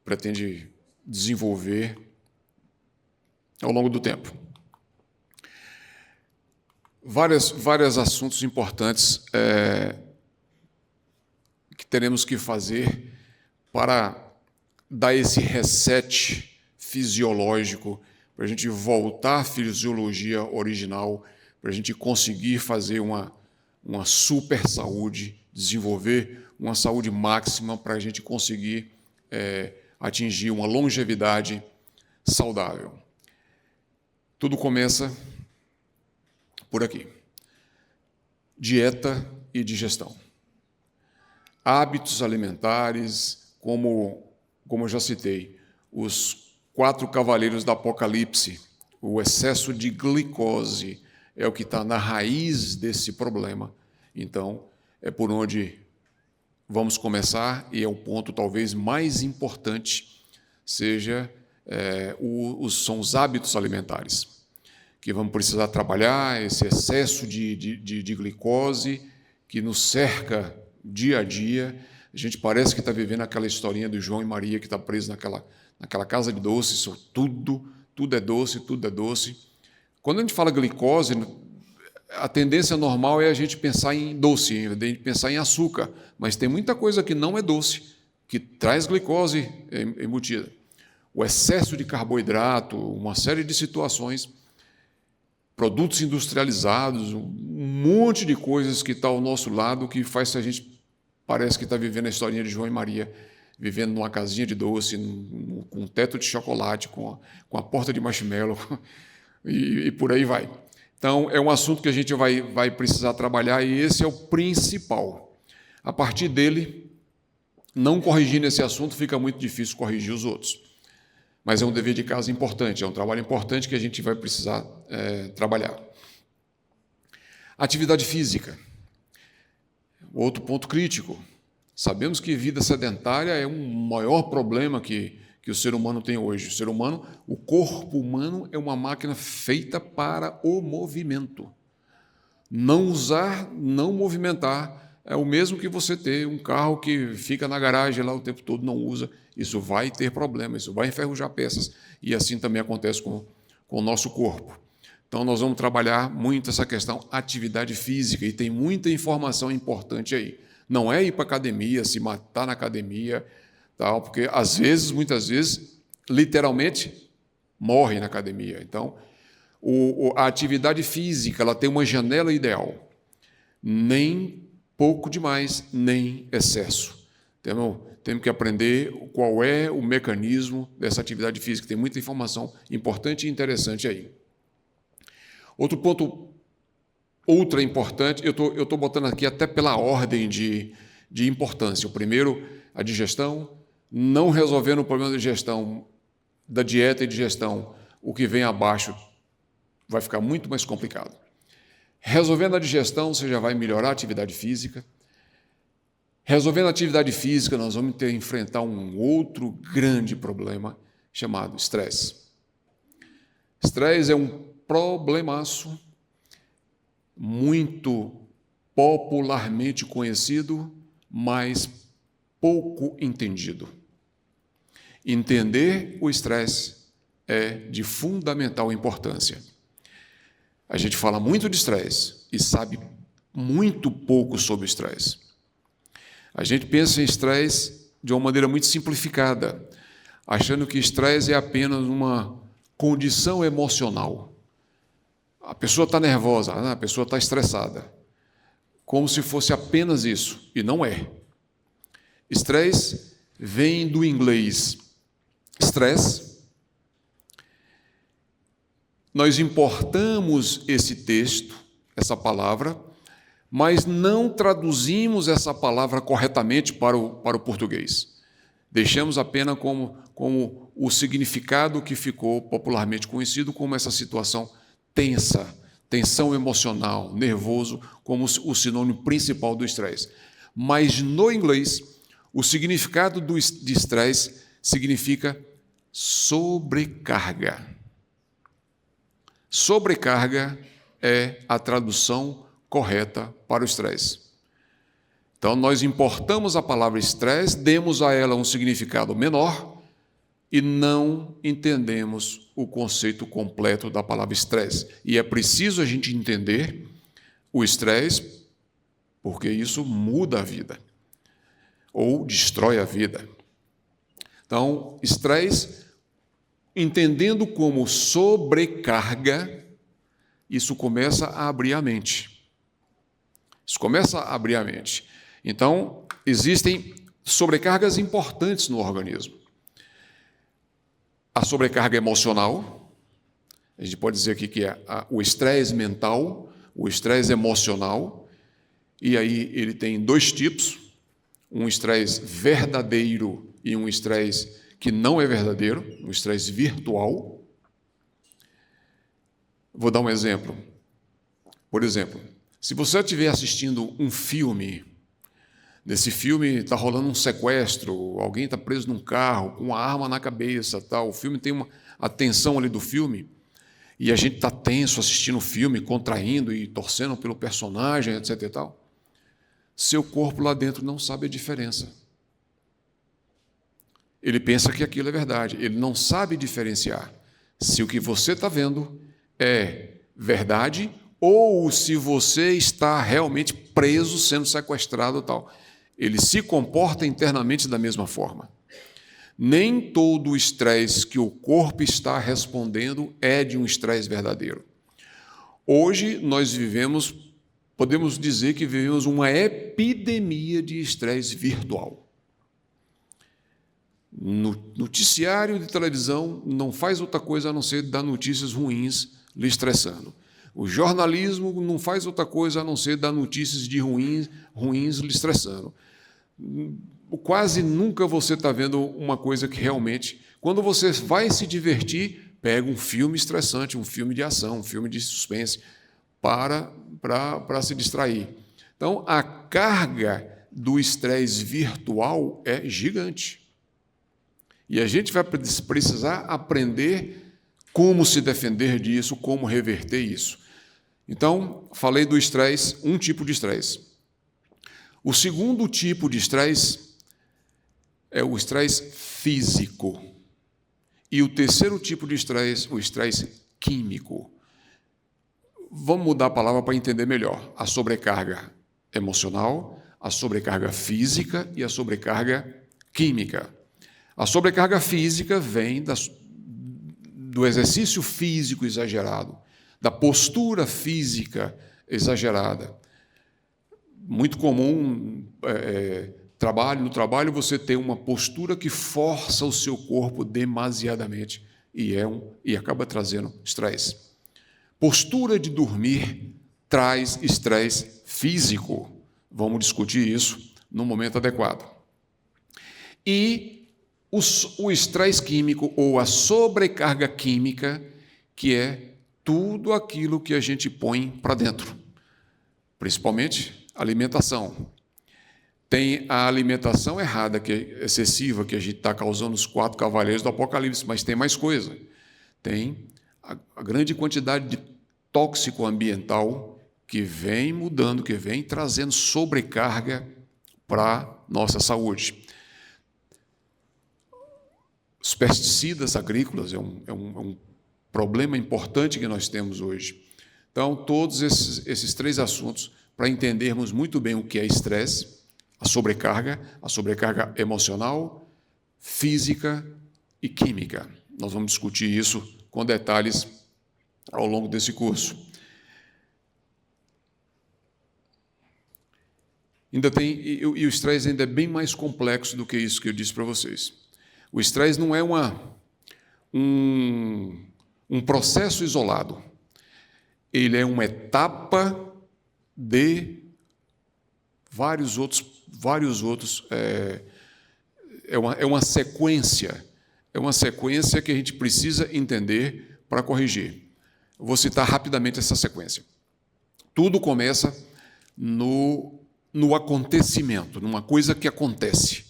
Speaker 1: pretende desenvolver ao longo do tempo. Vários assuntos importantes que teremos que fazer para dar esse reset fisiológico, para a gente voltar à fisiologia original, para a gente conseguir fazer uma super saúde, desenvolver uma saúde máxima para a gente conseguir atingir uma longevidade saudável. Tudo começa por aqui. Dieta e digestão. Hábitos alimentares, como eu já citei, os 4 cavaleiros do Apocalipse, o excesso de glicose é o que está na raiz desse problema. Então, é por onde vamos começar, e é o ponto talvez mais importante, são os hábitos alimentares, que vamos precisar trabalhar, esse excesso de glicose que nos cerca dia a dia. A gente parece que está vivendo aquela historinha do João e Maria, que está preso naquela casa de doces, tudo é doce, tudo é doce. Quando a gente fala glicose, a tendência normal é a gente pensar em doce, a gente pensar em açúcar, mas tem muita coisa que não é doce, que traz glicose embutida. O excesso de carboidrato, uma série de situações, produtos industrializados, um monte de coisas que está ao nosso lado, que faz que a gente parece que está vivendo a historinha de João e Maria, vivendo numa casinha de doce, com um teto de chocolate, com a porta de marshmallow, e por aí vai. Então, é um assunto que a gente vai precisar trabalhar, e esse é o principal. A partir dele, não corrigindo esse assunto, fica muito difícil corrigir os outros. Mas é um dever de casa importante, é um trabalho importante que a gente vai precisar trabalhar. Atividade física. Outro ponto crítico. Sabemos que vida sedentária é um maior problema que o ser humano tem hoje. O corpo humano é uma máquina feita para o movimento. Não usar, não movimentar, é o mesmo que você ter um carro que fica na garagem lá o tempo todo, não usa. Isso vai ter problema, isso vai enferrujar peças. E assim também acontece com o nosso corpo. Então, nós vamos trabalhar muito essa questão atividade física, e tem muita informação importante aí. Não é ir para a academia, se matar na academia, tal, porque, muitas vezes, literalmente, morre na academia. Então, a atividade física ela tem uma janela ideal. Nem pouco demais, nem excesso. Temos que aprender qual é o mecanismo dessa atividade física. Tem muita informação importante e interessante aí. Outro ponto ultra importante, eu estou botando aqui até pela ordem de importância. O primeiro, a digestão. Não resolvendo o problema da digestão, da dieta e digestão, o que vem abaixo vai ficar muito mais complicado. Resolvendo a digestão, você já vai melhorar a atividade física. Resolvendo a atividade física, nós vamos ter que enfrentar um outro grande problema chamado estresse. Estresse é um problemaço muito popularmente conhecido, mas pouco entendido. Entender o estresse é de fundamental importância. A gente fala muito de estresse e sabe muito pouco sobre o estresse. A gente pensa em estresse de uma maneira muito simplificada, achando que estresse é apenas uma condição emocional. A pessoa está nervosa, a pessoa está estressada, como se fosse apenas isso, e não é. Estresse vem do inglês stress. Nós importamos esse texto, essa palavra, mas não traduzimos essa palavra corretamente para o português. Deixamos apenas como o significado que ficou popularmente conhecido como essa situação tensa, tensão emocional, nervoso, como o sinônimo principal do estresse. Mas no inglês, o significado de estresse significa sobrecarga. Sobrecarga é a tradução correta para o estresse. Então, nós importamos a palavra estresse, demos a ela um significado menor e não entendemos o conceito completo da palavra estresse. E é preciso a gente entender o estresse, porque isso muda a vida ou destrói a vida. Então, estresse, entendendo como sobrecarga, isso começa a abrir a mente. Isso começa a abrir a mente. Então, existem sobrecargas importantes no organismo. A sobrecarga emocional, a gente pode dizer aqui que é o estresse mental, o estresse emocional, e aí ele tem dois tipos, um estresse verdadeiro e um estresse que não é verdadeiro, um estresse virtual. Vou dar um exemplo. Por exemplo, se você estiver assistindo um filme, nesse filme está rolando um sequestro, alguém está preso num carro com uma arma na cabeça, tal. O filme tem a tensão ali do filme, e a gente está tenso assistindo o filme, contraindo e torcendo pelo personagem, etc. e tal. Seu corpo lá dentro não sabe a diferença. Ele pensa que aquilo é verdade, ele não sabe diferenciar se o que você está vendo é verdade ou se você está realmente preso, sendo sequestrado e tal. Ele se comporta internamente da mesma forma. Nem todo o estresse que o corpo está respondendo é de um estresse verdadeiro. Hoje nós podemos dizer que vivemos uma epidemia de estresse virtual. No noticiário de televisão não faz outra coisa a não ser dar notícias ruins lhe estressando. O jornalismo não faz outra coisa a não ser dar notícias de ruins lhe estressando. Quase nunca você está vendo uma coisa que realmente, quando você vai se divertir, pega um filme estressante, um filme de ação, um filme de suspense, para se distrair. Então, a carga do estresse virtual é gigante. E a gente vai precisar aprender como se defender disso, como reverter isso. Então, falei do estresse, um tipo de estresse. O segundo tipo de estresse é o estresse físico. E o terceiro tipo de estresse, o estresse químico. Vamos mudar a palavra para entender melhor. A sobrecarga emocional, a sobrecarga física e a sobrecarga química. A sobrecarga física vem do exercício físico exagerado, da postura física exagerada. Muito comum no trabalho você ter uma postura que força o seu corpo demasiadamente e acaba trazendo estresse. Postura de dormir traz estresse físico. Vamos discutir isso no momento adequado. E o estresse químico ou a sobrecarga química, que é tudo aquilo que a gente põe para dentro, principalmente alimentação. Tem a alimentação errada, que é excessiva, que a gente está causando os 4 cavaleiros do Apocalipse, mas tem mais coisa. Tem a grande quantidade de tóxico ambiental que vem mudando, que vem trazendo sobrecarga para a nossa saúde. Os pesticidas agrícolas é um problema importante que nós temos hoje. Então, todos esses 3 assuntos, para entendermos muito bem o que é estresse, a sobrecarga emocional, física e química. Nós vamos discutir isso com detalhes ao longo desse curso. E o estresse ainda é bem mais complexo do que isso que eu disse para vocês. O estresse não é um processo isolado. Ele é uma etapa de vários outros. É uma sequência. É uma sequência que a gente precisa entender para corrigir. Vou citar rapidamente essa sequência. Tudo começa no no acontecimento, numa coisa que acontece.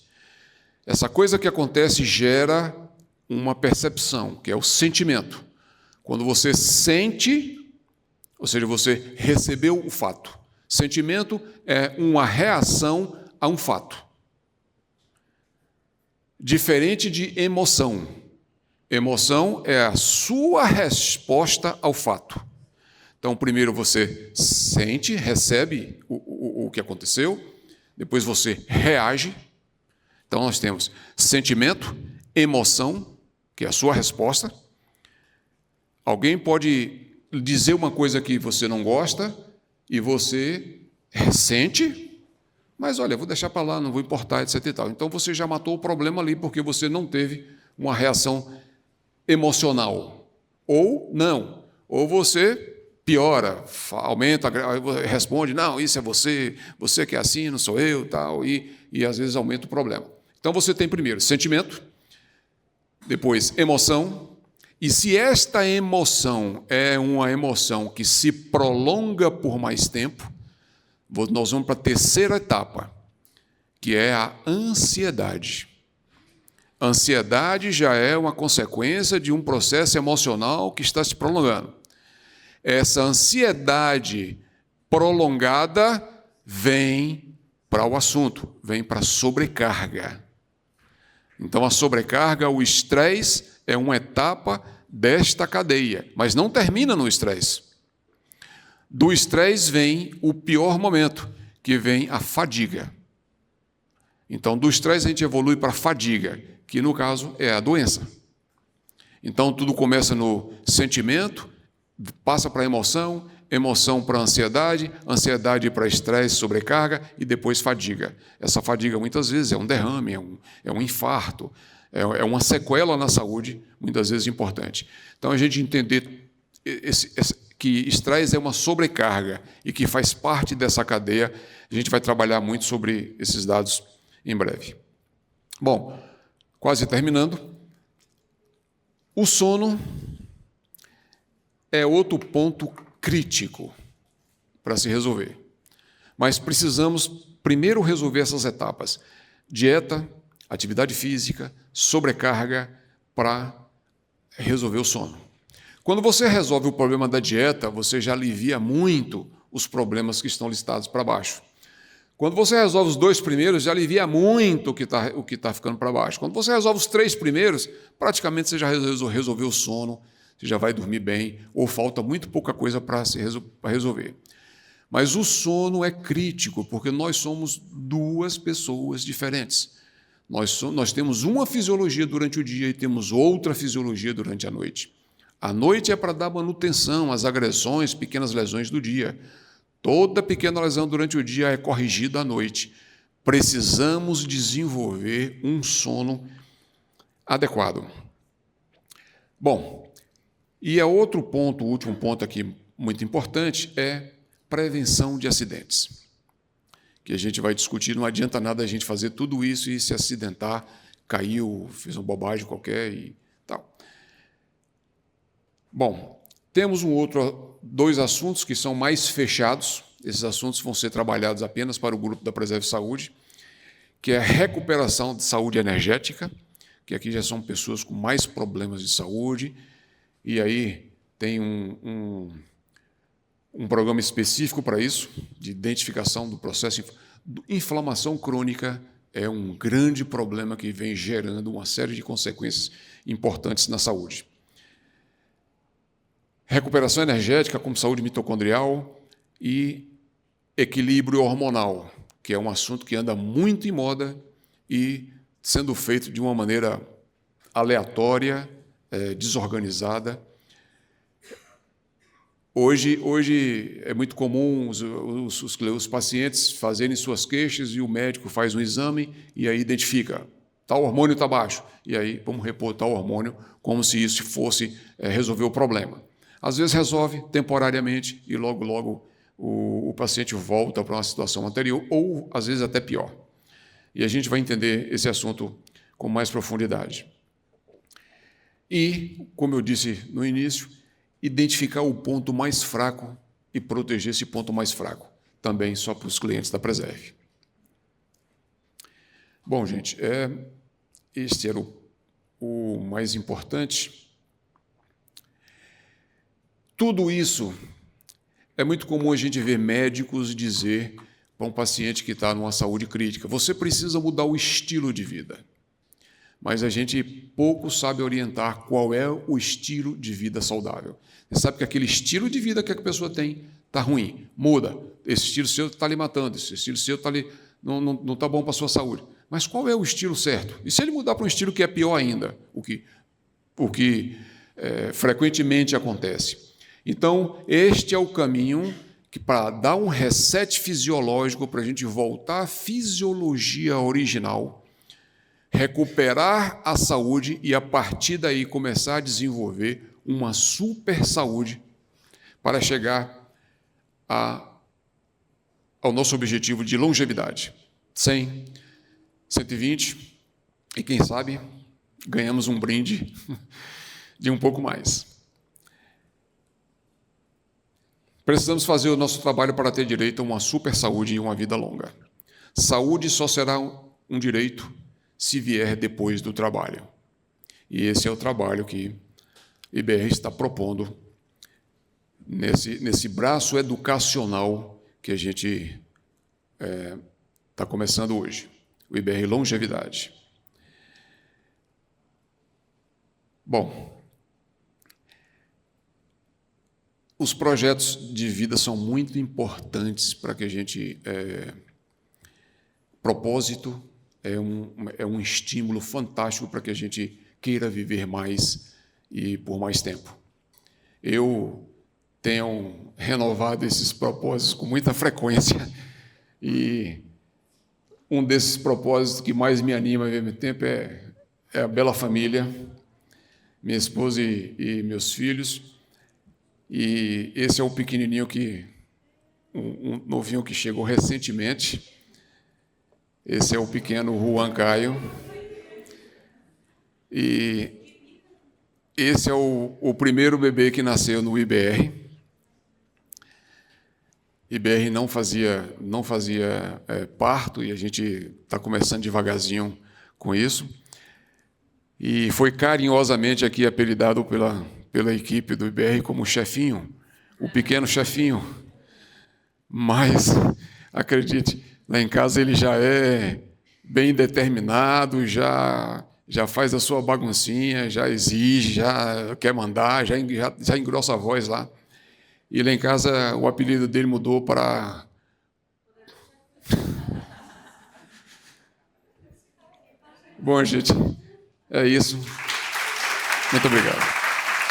Speaker 1: Essa coisa que acontece gera uma percepção, que é o sentimento. Quando você sente, ou seja, você recebeu o fato. Sentimento é uma reação a um fato. Diferente de emoção. Emoção é a sua resposta ao fato. Então, primeiro você sente, recebe o que aconteceu, depois você reage. Então, nós temos sentimento, emoção, que é a sua resposta. Alguém pode dizer uma coisa que você não gosta e você sente, mas olha, vou deixar para lá, não vou importar, etc. e tal. Então, você já matou o problema ali porque você não teve uma reação emocional. Ou não. Ou você piora, aumenta, responde, não, isso é você que é assim, não sou eu, tal, e às vezes aumenta o problema. Então, você tem primeiro sentimento, depois emoção, e se esta emoção é uma emoção que se prolonga por mais tempo, nós vamos para a terceira etapa, que é a ansiedade. A ansiedade já é uma consequência de um processo emocional que está se prolongando. Essa ansiedade prolongada vem para o assunto, vem para a sobrecarga. Então, a sobrecarga, o estresse, é uma etapa desta cadeia, mas não termina no estresse. Do estresse vem o pior momento, que vem a fadiga. Então, do estresse a gente evolui para a fadiga, que no caso é a doença. Então, tudo começa no sentimento, passa para a emoção, emoção para a ansiedade, ansiedade para estresse, sobrecarga e depois fadiga. Essa fadiga muitas vezes é um derrame, é um infarto, é uma sequela na saúde, muitas vezes importante. Então, a gente entender que estresse é uma sobrecarga e que faz parte dessa cadeia, a gente vai trabalhar muito sobre esses dados em breve. Bom, quase terminando. O sono é outro ponto crítico para se resolver. Mas precisamos primeiro resolver essas etapas. Dieta, atividade física, sobrecarga para resolver o sono. Quando você resolve o problema da dieta, você já alivia muito os problemas que estão listados para baixo. Quando você resolve os 2 primeiros, já alivia muito o que está ficando para baixo. Quando você resolve os 3 primeiros, praticamente você já resolveu o sono, você já vai dormir bem, ou falta muito pouca coisa para resolver. Mas o sono é crítico, porque nós somos 2 pessoas diferentes. Nós temos uma fisiologia durante o dia e temos outra fisiologia durante a noite. A noite é para dar manutenção às agressões, pequenas lesões do dia. Toda pequena lesão durante o dia é corrigida à noite. Precisamos desenvolver um sono adequado. Bom, e outro ponto, o último ponto aqui muito importante, é prevenção de acidentes. Que a gente vai discutir, não adianta nada a gente fazer tudo isso e se acidentar, caiu, fez uma bobagem qualquer e tal. Bom, temos 2 assuntos que são mais fechados. Esses assuntos vão ser trabalhados apenas para o grupo da Preserve Saúde, que é a recuperação de saúde energética, que aqui já são pessoas com mais problemas de saúde, e aí tem um programa específico para isso, de identificação do processo. Inflamação crônica é um grande problema que vem gerando uma série de consequências importantes na saúde. Recuperação energética, como saúde mitocondrial e equilíbrio hormonal, que é um assunto que anda muito em moda e sendo feito de uma maneira aleatória, desorganizada. Hoje é muito comum os pacientes fazerem suas queixas e o médico faz um exame e aí identifica, tal hormônio está baixo, e aí vamos repor tal hormônio como se isso fosse resolver o problema. Às vezes resolve temporariamente e logo o paciente volta para uma situação anterior ou às vezes até pior. E a gente vai entender esse assunto com mais profundidade. E, como eu disse no início, identificar o ponto mais fraco e proteger esse ponto mais fraco, também só para os clientes da Preserve. Bom, gente, este era o mais importante. Tudo isso, é muito comum a gente ver médicos dizer para um paciente que está numa saúde crítica, você precisa mudar o estilo de vida. Mas a gente pouco sabe orientar qual é o estilo de vida saudável. Você sabe que aquele estilo de vida que a pessoa tem está ruim, muda. Esse estilo seu está lhe matando, esse estilo seu não está bom para a sua saúde. Mas qual é o estilo certo? E se ele mudar para um estilo que é pior ainda, o que frequentemente acontece? Então, este é o caminho que, para dar um reset fisiológico, para a gente voltar à fisiologia original, recuperar a saúde e, a partir daí, começar a desenvolver uma super saúde para chegar ao nosso objetivo de longevidade. 100, 120 e, quem sabe, ganhamos um brinde de um pouco mais. Precisamos fazer o nosso trabalho para ter direito a uma super saúde e uma vida longa. Saúde só será um direito se vier depois do trabalho. E esse é o trabalho que o IBR está propondo nesse braço educacional que a gente está começando hoje, o IBR Longevidade. Bom, os projetos de vida são muito importantes para que a gente... propósito é um estímulo fantástico para que a gente queira viver mais e por mais tempo. Eu tenho renovado esses propósitos com muita frequência e um desses propósitos que mais me anima ao mesmo tempo é a bela família, minha esposa e meus filhos. E esse é o pequenininho um novinho que chegou recentemente. Esse é o pequeno Juan Caio. E esse é o primeiro bebê que nasceu no IBR. IBR não fazia parto e a gente está começando devagarzinho com isso. E foi carinhosamente aqui apelidado pela equipe do IBR como chefinho, o pequeno chefinho. Mas, acredite, lá em casa ele já é bem determinado, já faz a sua baguncinha, já exige, já quer mandar, já engrossa a voz lá. E lá em casa o apelido dele mudou para... Bom, gente, é isso. Muito obrigado.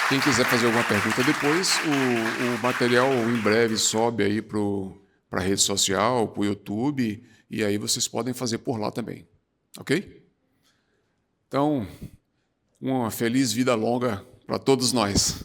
Speaker 1: Quem quiser fazer alguma pergunta depois, o material em breve sobe aí para a rede social, para o YouTube, e aí vocês podem fazer por lá também. Ok? Então, uma feliz vida longa para todos nós.